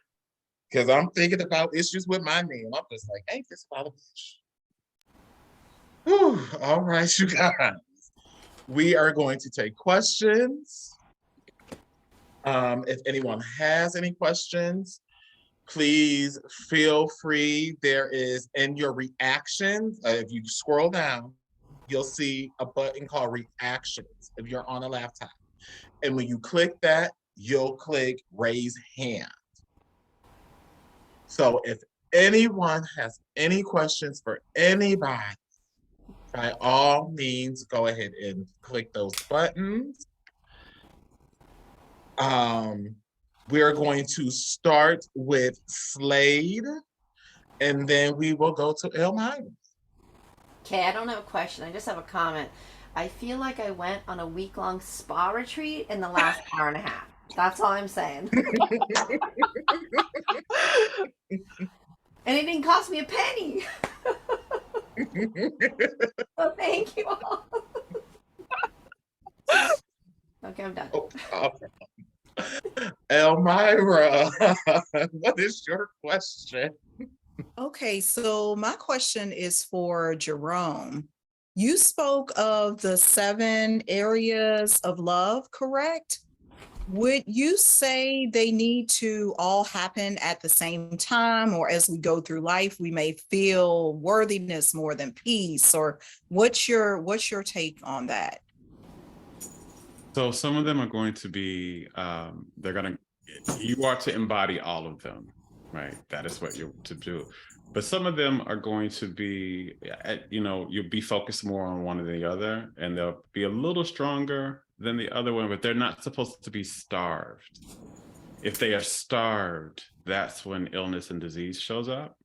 Because I'm thinking about issues with my name. I'm just like, ain't this about a bitch? Whew, all right, you guys. We are going to take questions. If anyone has any questions, please feel free. There is in your reactions, if you scroll down, you'll see a button called reactions if you're on a laptop. And when you click that, you'll click raise hand. So if anyone has any questions for anybody, by all means, go ahead and click those buttons. We're going to start with Slade, and then we will go to Elmira. Okay, I don't have a question. I just have a comment. I feel like I went on a week-long spa retreat in the last hour and a half. That's all I'm saying. And it didn't cost me a penny. So thank you all. Okay, I'm done. Oh, okay. Elmira, what is your question? Okay, so my question is for Jerome. You spoke of the 7 areas of love, correct? Would you say they need to all happen at the same time, or as we go through life, we may feel worthiness more than peace? Or what's your take on that? So some of them are going to be, you are to embody all of them, right? That is what you're to do. But some of them are going to be, you'll be focused more on one or the other, and they'll be a little stronger than the other one, but they're not supposed to be starved. If they are starved, that's when illness and disease shows up.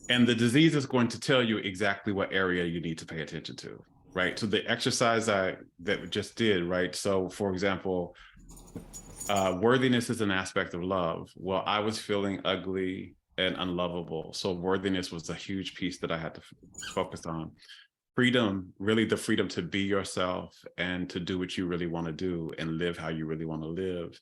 And the disease is going to tell you exactly what area you need to pay attention to, right? So the exercise that we just did, right? So for example, worthiness is an aspect of love. Well, I was feeling ugly and unlovable. So worthiness was a huge piece that I had to focus on. Freedom, really the freedom to be yourself and to do what you really want to do and live how you really want to live.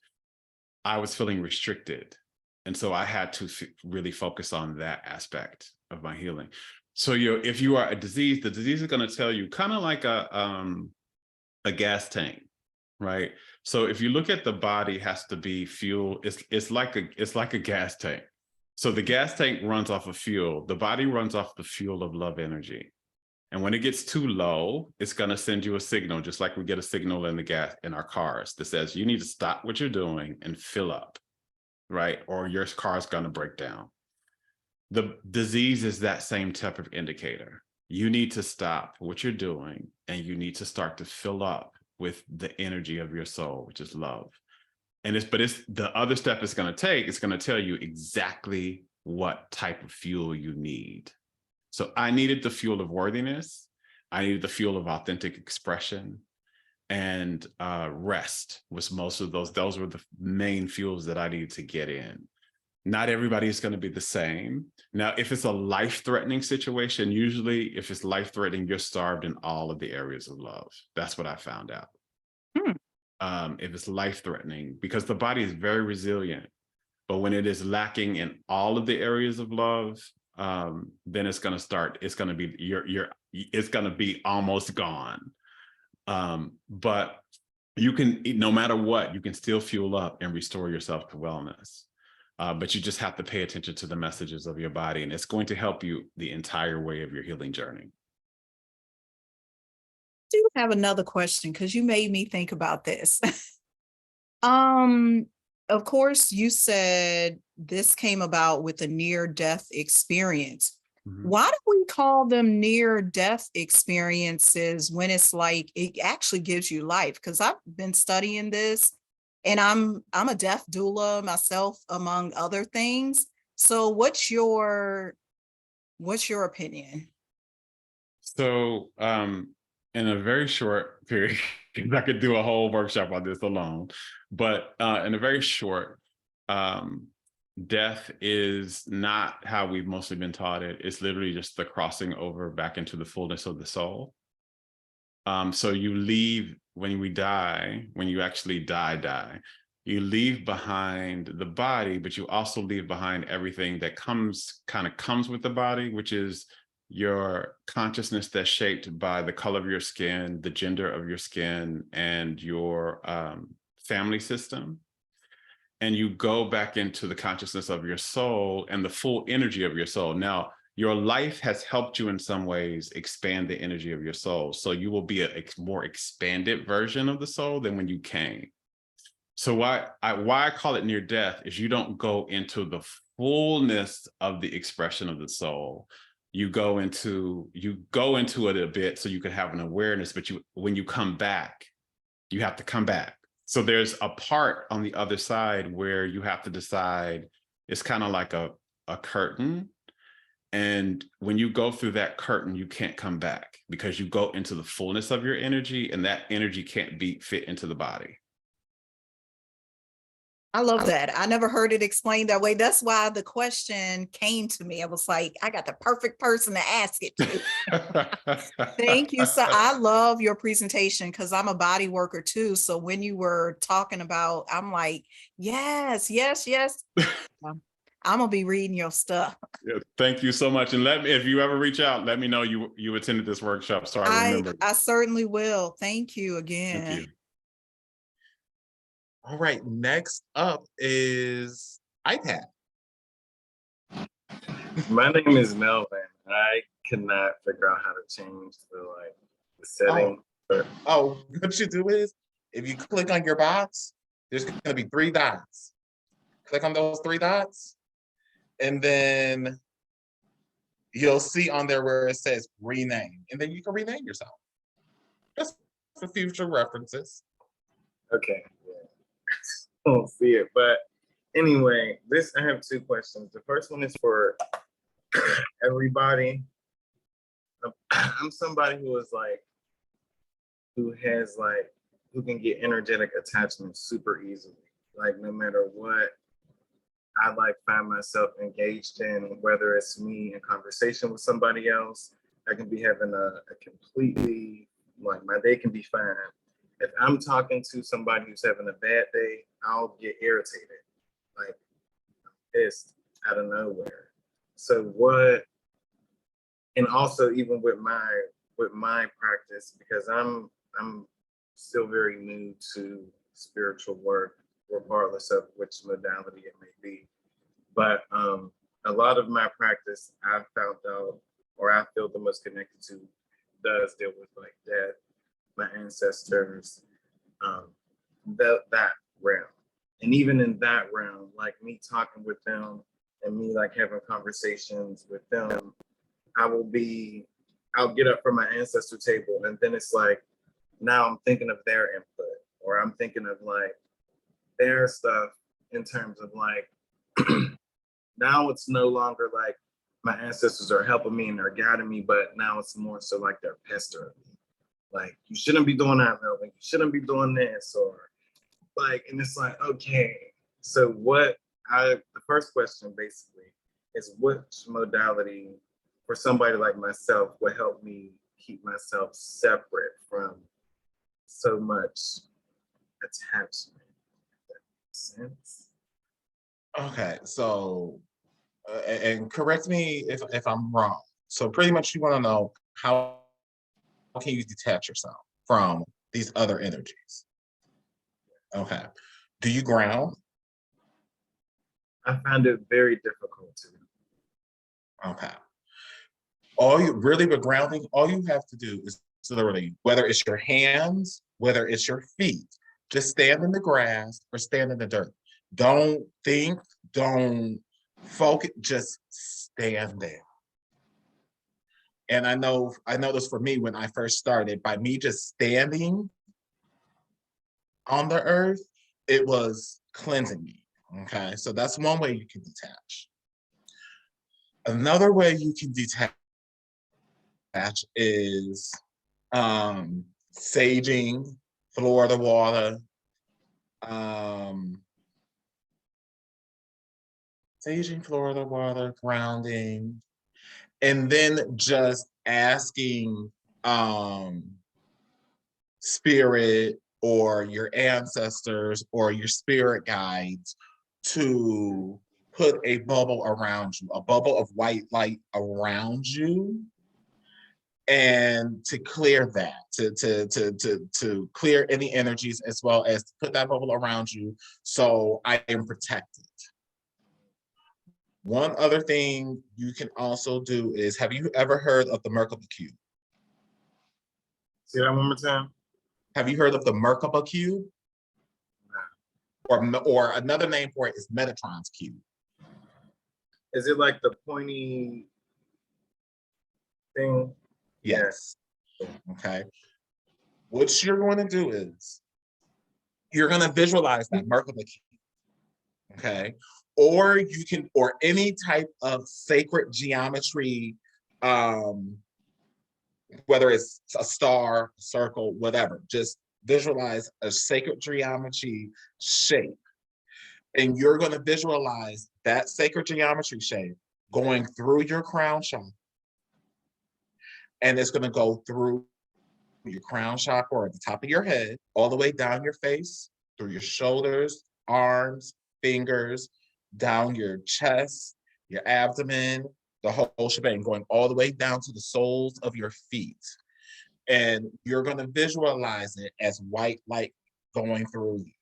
I was feeling restricted. And so I had to really focus on that aspect of my healing. So if you are a disease, the disease is going to tell you kind of like a gas tank, right? So if you look at the body has to be fuel, it's like a gas tank. So the gas tank runs off of fuel. The body runs off the fuel of love energy. And when it gets too low, it's going to send you a signal, just like we get a signal in the gas in our cars that says you need to stop what you're doing and fill up, right? Or your car's going to break down. The disease is that same type of indicator. You need to stop what you're doing and you need to start to fill up with the energy of your soul, which is love. And it's the other step it's going to take, it's going to tell you exactly what type of fuel you need. So I needed the fuel of worthiness. I needed the fuel of authentic expression, and rest was most of those. Those were the main fuels that I needed to get in. Not everybody is going to be the same. Now, if it's a life-threatening situation, usually if it's life-threatening, you're starved in all of the areas of love. That's what I found out. If it's life-threatening, because the body is very resilient, but when it is lacking in all of the areas of love, then it's going to start. It's going to be it's going to be almost gone. But you can, no matter what, you can still fuel up and restore yourself to wellness. But you just have to pay attention to the messages of your body, and it's going to help you the entire way of your healing journey. I do have another question because you made me think about this. Of course, you said this came about with a near-death experience. Mhm. Why do we call them near-death experiences when it's like it actually gives you life? Because I've been studying this, and I'm a death doula myself, among other things. So, what's your opinion? So, in a very short period, 'cause I could do a whole workshop on this alone, but in a very short, death is not how we've mostly been taught it. It's literally just the crossing over back into the fullness of the soul. So you leave when we die, when you actually die, you leave behind the body, but you also leave behind everything that comes with the body, which is your consciousness that's shaped by the color of your skin, the gender of your skin, and your family system. And you go back into the consciousness of your soul and the full energy of your soul. Now, your life has helped you in some ways expand the energy of your soul. So you will be a more expanded version of the soul than when you came. So why I call it near death is you don't go into the fullness of the expression of the soul. You go into it a bit so you can have an awareness, but when you come back, you have to come back. So there's a part on the other side where you have to decide. It's kind of like a curtain. And when you go through that curtain, you can't come back because you go into the fullness of your energy, and that energy can't be fit into the body. I love that. I never heard it explained that way. That's why the question came to me. I was like, I got the perfect person to ask it to. Thank you. So I love your presentation because I'm a body worker too. So when you were talking about, I'm like, yes. I'm gonna be reading your stuff. Yeah, thank you so much. And if you ever reach out, let me know you attended this workshop. So I remember. I certainly will. Thank you again. Thank you. All right, next up is iPad. My name is Melvin. I cannot figure out how to change the setting. Oh, what you do is if you click on your box, there's gonna be 3 dots. Click on those 3 dots, and then you'll see on there where it says rename, and then you can rename yourself. Just for future references. Okay. Yeah. Don't see it. But anyway, I have 2 questions. The first one is for everybody. I'm somebody who can get energetic attachments super easily. Like no matter what I find myself engaged in, whether it's me in conversation with somebody else, I can be having a completely, my day can be fine. If I'm talking to somebody who's having a bad day, I'll get irritated, I'm pissed out of nowhere. So and also even with my practice, because I'm still very new to spiritual work, regardless of which modality it may be. But a lot of my practice, I've found out, or I feel the most connected to, does deal with death, my ancestors, that realm. And even in that realm, me talking with them and me having conversations with them, I'll get up from my ancestor table, and then it's now I'm thinking of their input, or I'm thinking of their stuff in terms of now it's no longer my ancestors are helping me and they're guiding me, but now it's more so they're pestering me. You shouldn't be doing that, Melvin. You shouldn't be doing this, or and it's okay. So the first question basically is, which modality for somebody like myself would help me keep myself separate from so much attachment? If that makes sense. Okay, so and correct me if I'm wrong. So pretty much you want to know how can you detach yourself from these other energies? Okay. Do you ground? I find it very difficult to. Okay. All you really with grounding, all you have to do is literally, whether it's your hands, whether it's your feet, just stand in the grass or stand in the dirt. Don't think, don't focus, just stand there. And I know this for me when I first started, by me just standing on the earth, it was cleansing me. Okay. So that's one way you can detach. Another way you can detach is saging, Florida water, saging, Florida water, grounding, and then just asking spirit or your ancestors or your spirit guides to put a bubble around you, a bubble of white light around you, and to clear that, to clear any energies, as well as to put that bubble around you so I am protected. One other thing you can also do is, have you ever heard of the Merkaba cube? Say that one more time. Have you heard of the Merkaba cube? Or another name for it is Metatron's cube. Is it like the pointy thing? Yes. Okay. What you're going to do is you're going to visualize that Merkaba cube. Okay. Or you can, or any type of sacred geometry, whether it's a star, a circle, whatever, just visualize a sacred geometry shape. And you're going to visualize that sacred geometry shape going through your crown chakra. And it's going to go through your crown chakra or at the top of your head, all the way down your face, through your shoulders, arms, fingers, down your chest, your abdomen, the whole shebang, going all the way down to the soles of your feet. And you're going to visualize it as white light going through you.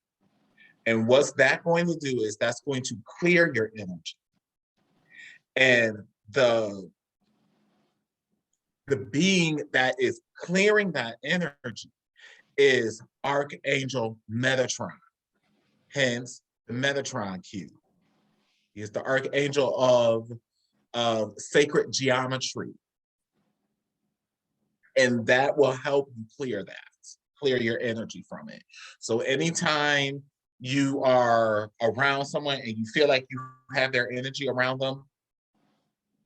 And what's that going to do is that's going to clear your energy. And the being that is clearing that energy is Archangel Metatron, hence the Metatron cube. He is the archangel of sacred geometry. And that will help you clear that, clear your energy from it. So anytime you are around someone and you feel like you have their energy around them,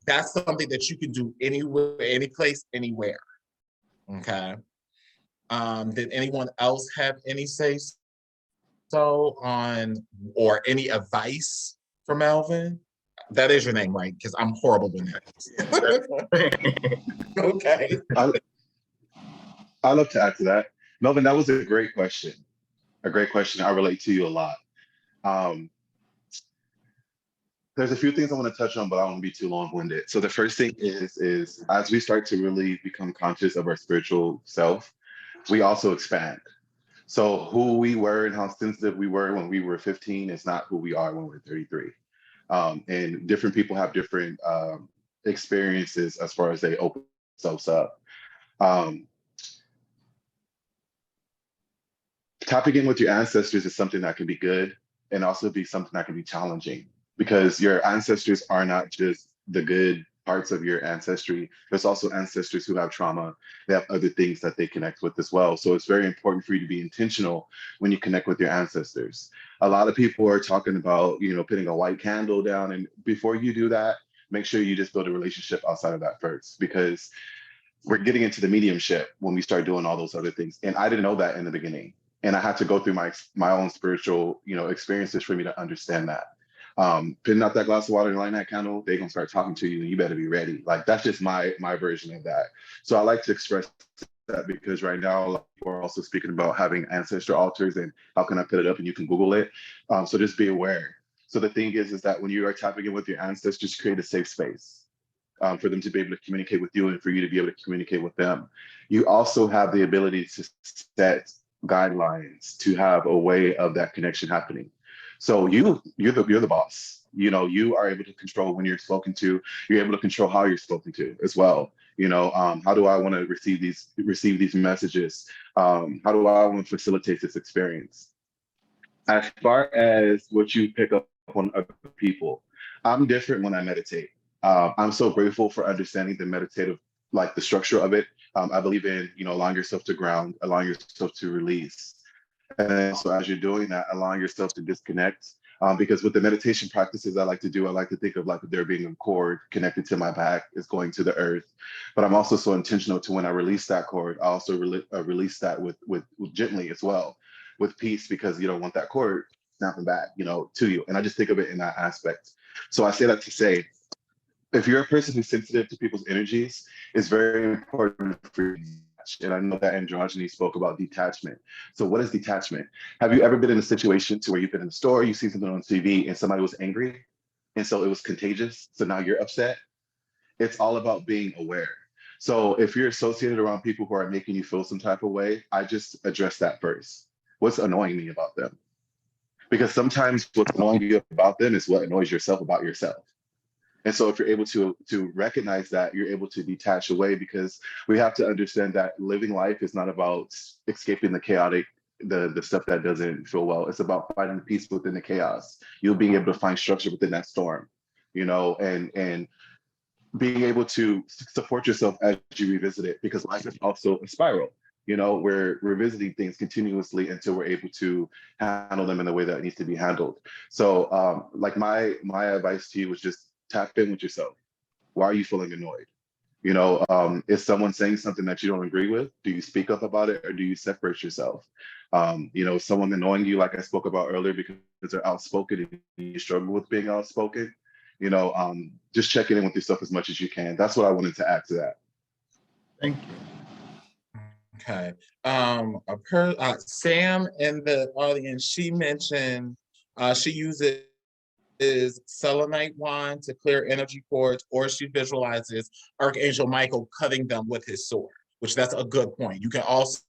that's something that you can do anywhere, any place, anywhere. Okay. Did anyone else have any say so on, or any advice for Melvin? That is your name, right? Because I'm horrible with that. Okay. I'd love to add to that. Melvin, that was a great question. A great question. I relate to you a lot. There's a few things I want to touch on, but I don't want to be too long-winded. So the first thing is as we start to really become conscious of our spiritual self, we also expand. So who we were and how sensitive we were when we were 15 is not who we are when we're 33. And different people have different experiences as far as they open themselves up. Tapping in with your ancestors is something that can be good and also be something that can be challenging, because your ancestors are not just the good parts of your ancestry. There's also ancestors who have trauma. They have other things that they connect with as well. So it's very important for you to be intentional when you connect with your ancestors. A lot of people are talking about, putting a white candle down. And before you do that, make sure you just build a relationship outside of that first, because we're getting into the mediumship when we start doing all those other things. And I didn't know that in the beginning. And I had to go through my own spiritual, experiences for me to understand that. Putting out that glass of water and lighting that candle, they're gonna start talking to you, and you better be ready. Like, that's just my version of that. So I like to express that, because right now a lot of people are also speaking about having ancestor altars and how can I put it up, and you can Google it. So just be aware. So the thing is that when you are tapping in with your ancestors, create a safe space for them to be able to communicate with you and for you to be able to communicate with them. You also have the ability to set guidelines to have a way of that connection happening. So you're the boss. You know, you are able to control when you're spoken to. You're able to control how you're spoken to as well. You know, how do I want to receive these messages? How do I want to facilitate this experience? As far as what you pick up on other people, I'm different when I meditate. I'm so grateful for understanding the meditative, like the structure of it. I believe in, you know, allowing yourself to ground, allowing yourself to release. And then also as you're doing that, allowing yourself to disconnect. Because with the meditation practices I like to do, I like to think of like there being a cord connected to my back is going to the earth. But I'm also so intentional to when I release that cord, I also release that with gently as well, with peace, because you don't want that cord snapping back, you know, to you. And I just think of it in that aspect. So I say that to say, if you're a person who's sensitive to people's energies, it's very important for you. And I know that Androgeny spoke about detachment. So what is detachment? Have you ever been in a situation to where you've been in a store, you see something on TV and somebody was angry, and so it was contagious, so now you're upset? It's all about being aware. So if you're associated around people who are making you feel some type of way, I just address that first. What's annoying me about them? Because sometimes what's annoying you about them is what annoys yourself about yourself. And so if you're able to recognize that, you're able to detach away, because we have to understand that living life is not about escaping the chaotic, the stuff that doesn't feel well. It's about finding peace within the chaos. You're being able to find structure within that storm, you know, and being able to support yourself as you revisit it, because life is also a spiral. You know, we're revisiting things continuously until we're able to handle them in the way that it needs to be handled. So like my advice to you was just tap in with yourself. Why are you feeling annoyed? You know, is someone saying something that you don't agree with? Do you speak up about it, or do you separate yourself? You know, someone annoying you, like I spoke about earlier, because they're outspoken and you struggle with being outspoken, you know, just checking in with yourself as much as you can. That's what I wanted to add to that. Thank you. Okay. Sam in the audience, she mentioned she uses selenite wand to clear energy cords, or she visualizes Archangel Michael cutting them with his sword, which that's a good point. You can also,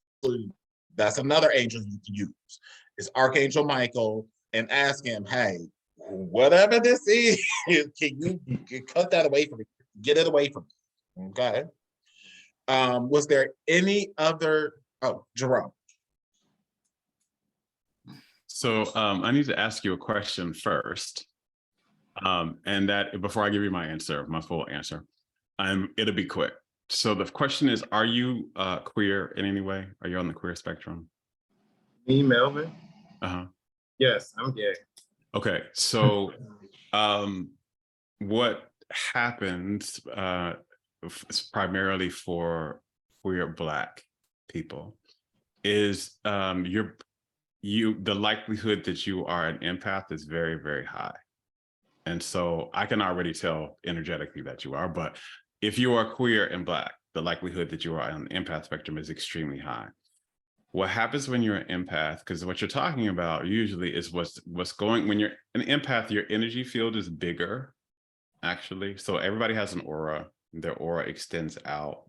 that's another angel you can use, is Archangel Michael, and ask him, hey, whatever this is, can you cut that away from me? Get it away from me. Okay. Was there any other, Jerome? So I need to ask you a question first. And that before I give you my answer, my full answer, it'll be quick. So the question is, are you queer in any way? Are you on the queer spectrum? Me, Melvin? Uh-huh. Yes, I'm gay. Okay, so what happens primarily for queer Black people is the likelihood that you are an empath is very, very high. And so I can already tell energetically that you are, but if you are queer and Black, the likelihood that you are on the empath spectrum is extremely high. What happens when you're an empath, because what you're talking about usually is what's going, when you're an empath, your energy field is bigger, actually. So everybody has an aura, their aura extends out.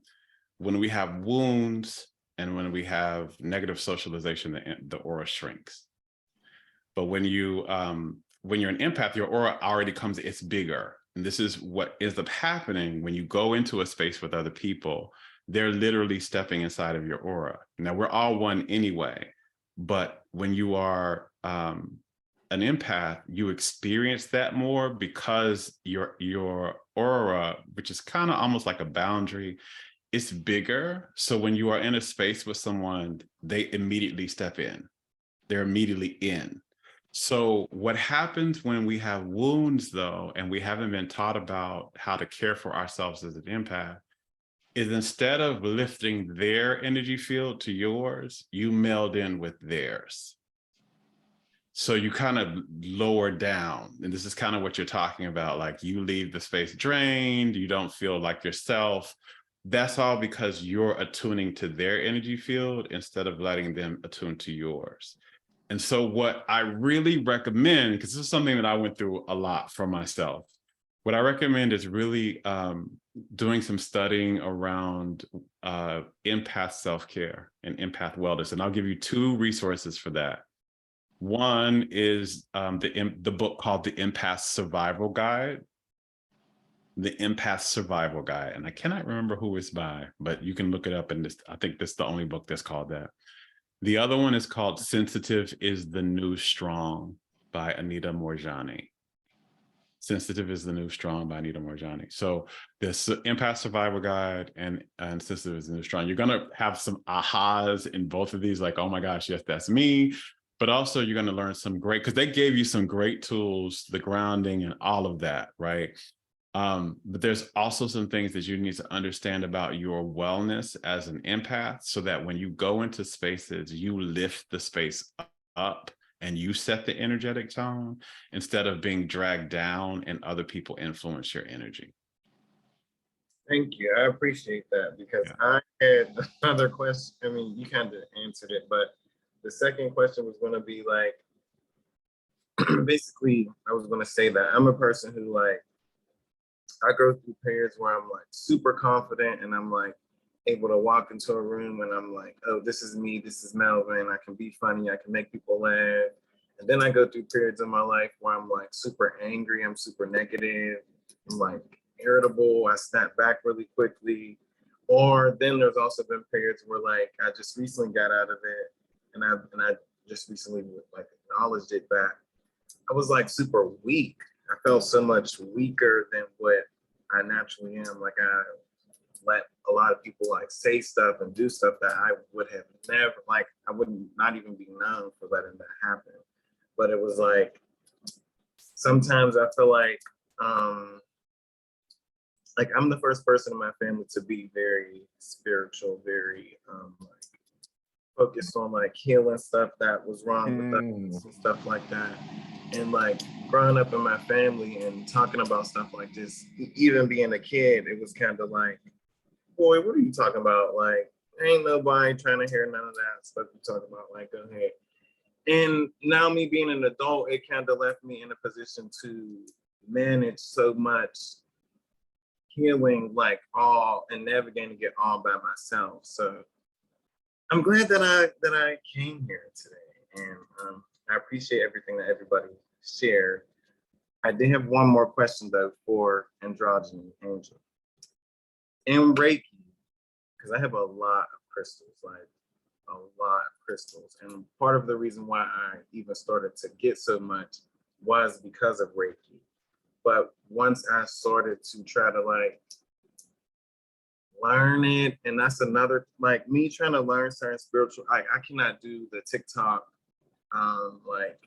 When we have wounds and when we have negative socialization, the aura shrinks. But when you're an empath, your aura already comes, it's bigger. And this is what ends up happening when you go into a space with other people. They're literally stepping inside of your aura. Now, we're all one anyway, but when you are an empath, you experience that more because your aura, which is kind of almost like a boundary, it's bigger. So when you are in a space with someone, they immediately step in. They're immediately in. So what happens when we have wounds, though, and we haven't been taught about how to care for ourselves as an empath, is instead of lifting their energy field to yours, you meld in with theirs. So you kind of lower down. And this is kind of what you're talking about. Like you leave the space drained, you don't feel like yourself. That's all because you're attuning to their energy field instead of letting them attune to yours. And so what I really recommend, because this is something that I went through a lot for myself, what I recommend is really doing some studying around empath self-care and empath wellness. And I'll give you 2 resources for that. One is the book called The Empath Survival Guide. The Empath Survival Guide. And I cannot remember who it's by, but you can look it up. And I think this is the only book that's called that. The other one is called Sensitive is the New Strong by Anita Moorjani. Sensitive is the New Strong by Anita Moorjani. So this Empath Survival Guide and Sensitive is the New Strong, you're gonna have some ahas in both of these, like, oh my gosh, yes, that's me. But also you're gonna learn some great, because they gave you some great tools, the grounding and all of that, right? But there's also some things that you need to understand about your wellness as an empath, so that when you go into spaces, you lift the space up and you set the energetic tone instead of being dragged down and other people influence your energy. Thank you. I appreciate that, because Yeah. I had another question. I mean, you kind of answered it, but the second question was going to be like, basically, I was going to say that I'm a person who, like, I go through periods where I'm like super confident and I'm like able to walk into a room and I'm like, oh, this is me, this is Melvin, I can be funny, I can make people laugh. And then I go through periods in my life where I'm like super angry, I'm super negative, I'm like irritable, I snap back really quickly. Or then there's also been periods where like I just recently got out of it and I just recently like acknowledged it that I was like super weak. I felt so much weaker than what I naturally am. Like I let a lot of people like say stuff and do stuff that I would have never, like I wouldn't not even be known for letting that happen. But it was like, sometimes I feel like I'm the first person in my family to be very spiritual, very like focused on like healing stuff that was wrong with us and stuff like that. And like growing up in my family and talking about stuff like this, even being a kid, it was kind of like, boy, what are you talking about? Like, ain't nobody trying to hear none of that stuff you talk about. Like, go ahead. And now me being an adult, it kind of left me in a position to manage so much healing, like all and navigating it all by myself. So I'm glad that I came here today, and I appreciate everything that everybody shared. I did have one more question though for Androgeny Angel. In Reiki, because I have a lot of crystals, like a lot of crystals, and part of the reason why I even started to get so much was because of Reiki. But once I started to try to like learn it, and that's another, like me trying to learn certain spiritual, I cannot do the TikTok, like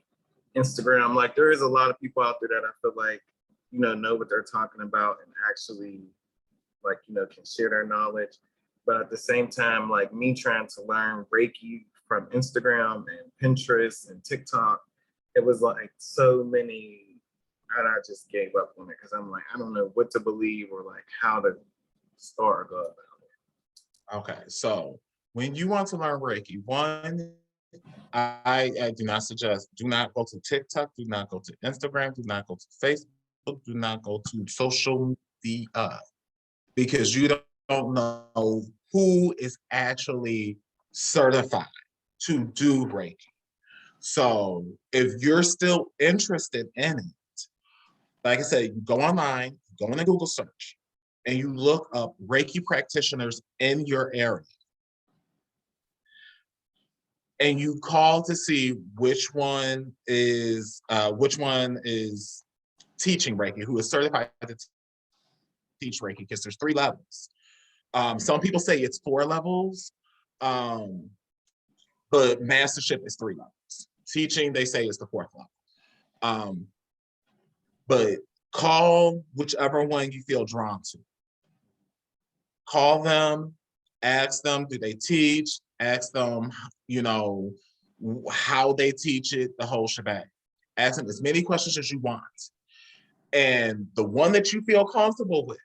Instagram. Like there is a lot of people out there that I feel like, you know what they're talking about and actually like, can share their knowledge. But at the same time, like me trying to learn Reiki from Instagram and Pinterest and TikTok, it was like so many, and I just gave up on it because I'm like, I don't know what to believe or like how to start or go about it. Okay, so when you want to learn Reiki, one, I do not suggest, do not go to TikTok, do not go to Instagram, do not go to Facebook, do not go to social media, because you don't know who is actually certified to do Reiki. So if you're still interested in it, like I said, you go online, go in a Google search, and you look up Reiki practitioners in your area. And you call to see which one is teaching Reiki, who is certified to teach Reiki, because there's 3 levels. Some people say it's 4 levels, but mastership is 3 levels. Teaching, they say, is the 4th level. But call whichever one you feel drawn to. Call them, ask them, do they teach? Ask them, how they teach it, the whole shebang. Ask them as many questions as you want. And the one that you feel comfortable with,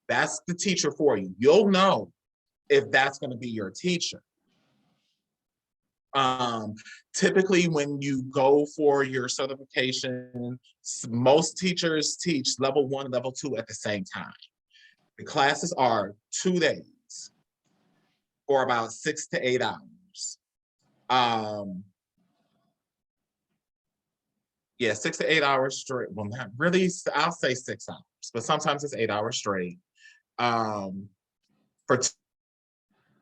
that's the teacher for you. You'll know if that's going to be your teacher. Typically, when you go for your certification, most teachers teach level 1 and level 2 at the same time. The classes are 2 days for about 6 to 8 hours. Yeah, 6 to 8 hours straight. Well, not really, I'll say 6 hours, but sometimes it's 8 hours straight for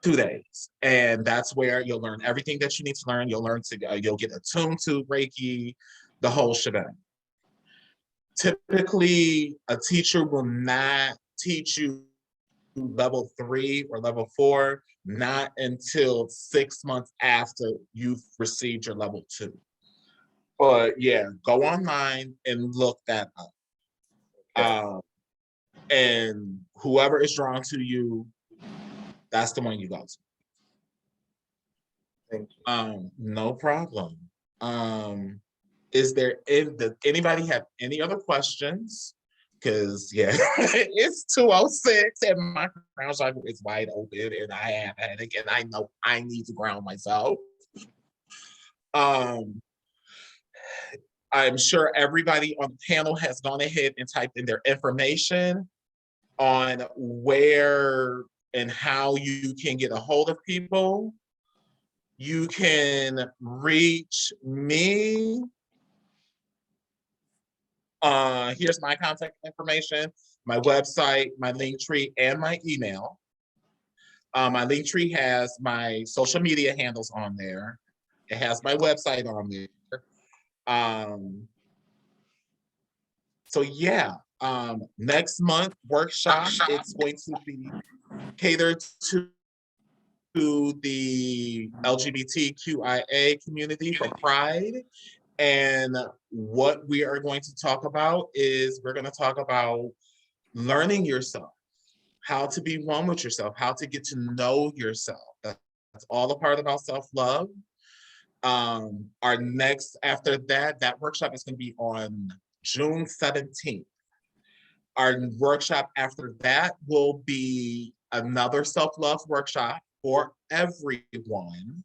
2 days. And that's where you'll learn everything that you need to learn. You'll get attuned to Reiki, the whole shebang. Typically, a teacher will not teach you level 3 or level 4, not until 6 months after you've received your level 2. But yeah, go online and look that up. And whoever is drawn to you, that's the one you go to. Thank you. No problem. Does anybody have any other questions? Because yeah, it's 2:06 and my crown chakra is wide open and I have a headache and I know I need to ground myself. I'm sure everybody on the panel has gone ahead and typed in their information on where and how you can get a hold of people. You can reach me. Here's my contact information, my website, my link tree, and my email. My link tree has my social media handles on there. It has my website on there. So yeah, next month workshop, it's going to be catered to the LGBTQIA community for Pride. And what we are going to talk about is we're going to talk about learning yourself, how to be one with yourself, how to get to know yourself. That's all a part about self-love. Our next, after that workshop is going to be on June 17th. Our workshop after that will be another self-love workshop for everyone.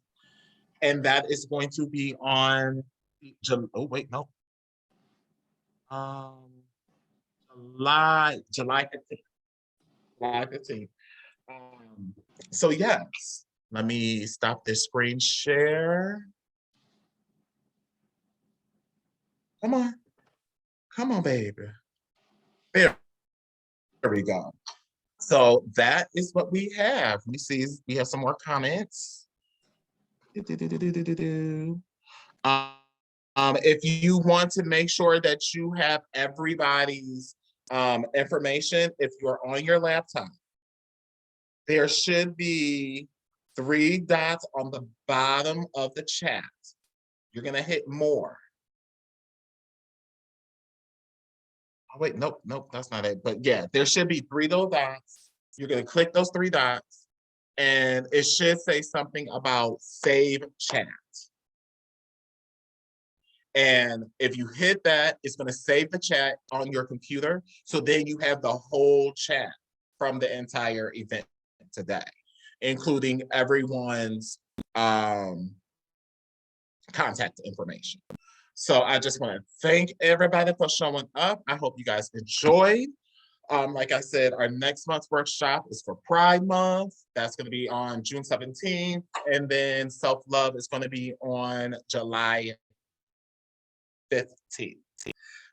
And that is going to be on July 15th. July 15th. So yes, let me stop this screen share. Come on, baby. There we go. So that is what we have. We see we have some more comments. If you want to make sure that you have everybody's information, if you're on your laptop, there should be 3 dots on the bottom of the chat. You're gonna hit more. Oh, wait, nope, that's not it. But yeah, there should be 3 little dots. You're gonna click those 3 dots and it should say something about save chat. And if you hit that, it's gonna save the chat on your computer. So then you have the whole chat from the entire event today, including everyone's contact information. So I just want to thank everybody for showing up. I hope you guys enjoyed. Like I said, our next month's workshop is for Pride Month. That's going to be on June 17th. And then Self-Love is going to be on July 15th.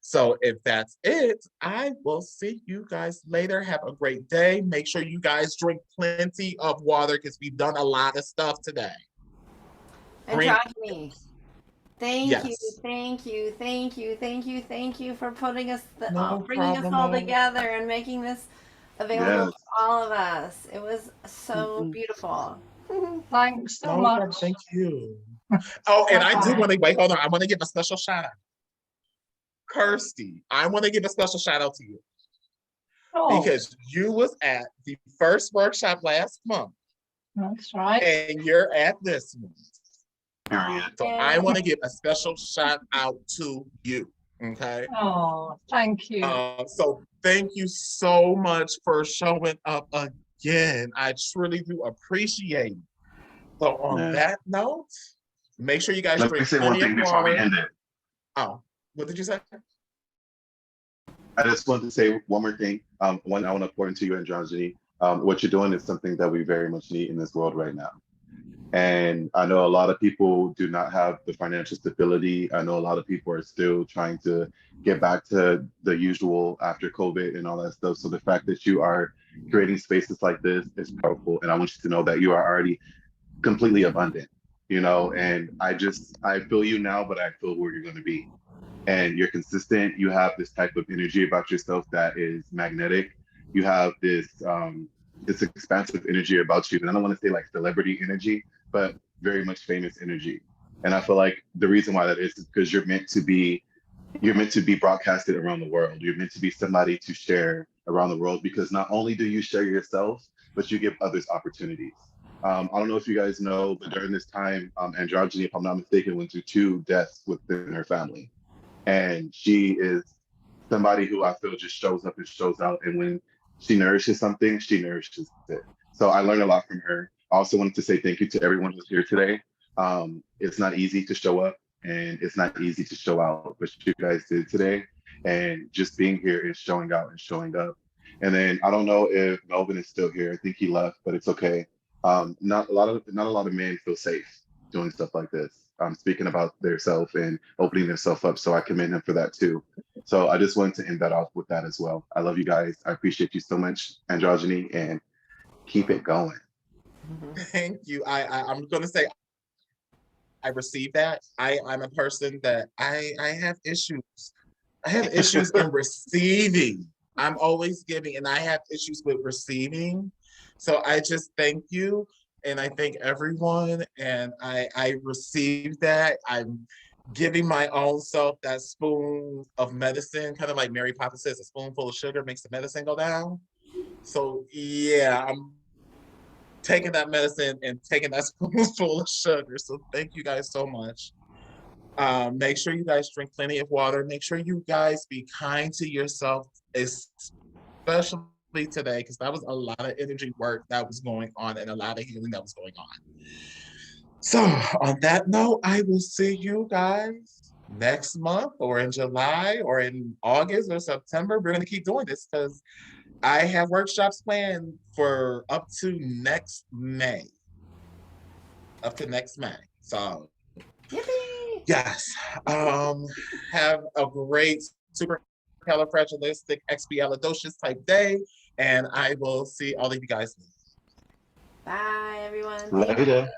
So if that's it, I will see you guys later. Have a great day. Make sure you guys drink plenty of water because we've done a lot of stuff today. Androgeny. Thank you for bringing us all together and making this available to all of us. It was so beautiful. Thanks so much. Thank you. Oh, and I do want to wait. Hold on. I want to give a special shout out. Kirsty, I want to give a special shout out to you because you was at the first workshop last month. That's right. And you're at this one. So I want to give a special shout out to you. Okay. Oh, thank you. So thank you so much for showing up again. I truly do appreciate it. So on that note, Make sure you guys Let me drink say one plenty of thing before we water. end it. Oh, what did you say? I just wanted to say one more thing. One, I want to pour into you, Androgeny. What you're doing is something that we very much need in this world right now. And I know a lot of people do not have the financial stability. I know a lot of people are still trying to get back to the usual after COVID and all that stuff. So the fact that you are creating spaces like this is powerful. And I want you to know that you are already completely abundant, you know, and I feel you now, but I feel where you're going to be. And you're consistent. You have this type of energy about yourself that is magnetic. You have this expansive energy about you. And I don't want to say like celebrity energy, but very much famous energy. And I feel like the reason why that is because you're meant to be broadcasted around the world. You're meant to be somebody to share around the world, because not only do you share yourself, but you give others opportunities. I don't know if you guys know, but during this time, Androgeny, if I'm not mistaken, went through 2 deaths within her family. And she is somebody who I feel just shows up and shows out. And when she nourishes something, she nourishes it. So I learned a lot from her. I also wanted to say thank you to everyone who's here today. It's not easy to show up and it's not easy to show out, but you guys did today. And just being here is showing out and showing up. And then I don't know if Melvin is still here. I think he left, but it's okay. Not a lot of men feel safe doing stuff like this. Speaking about themselves and opening themselves up. So I commend him for that too. So I just wanted to end that off with that as well. I love you guys. I appreciate you so much, Androgeny, and keep it going. Thank you. I'm gonna say I received that. I'm a person that I have issues. I have issues in receiving. I'm always giving, and I have issues with receiving. So I just thank you. And I thank everyone, and I received that. I'm giving my own self that spoon of medicine, kind of like Mary Poppins says, a spoonful of sugar makes the medicine go down. So yeah, I'm taking that medicine and taking that spoonful of sugar. So thank you guys so much. Make sure you guys drink plenty of water. Make sure you guys be kind to yourself, especially today, because that was a lot of energy work that was going on and a lot of healing that was going on. So on that note, I will see you guys next month or in July or in August or September. We're going to keep doing this because I have workshops planned for up to next May. So Yippee! yes, have a great super califragilistic expialidocious type day, and I will see all of you guys later. Bye, everyone. Later.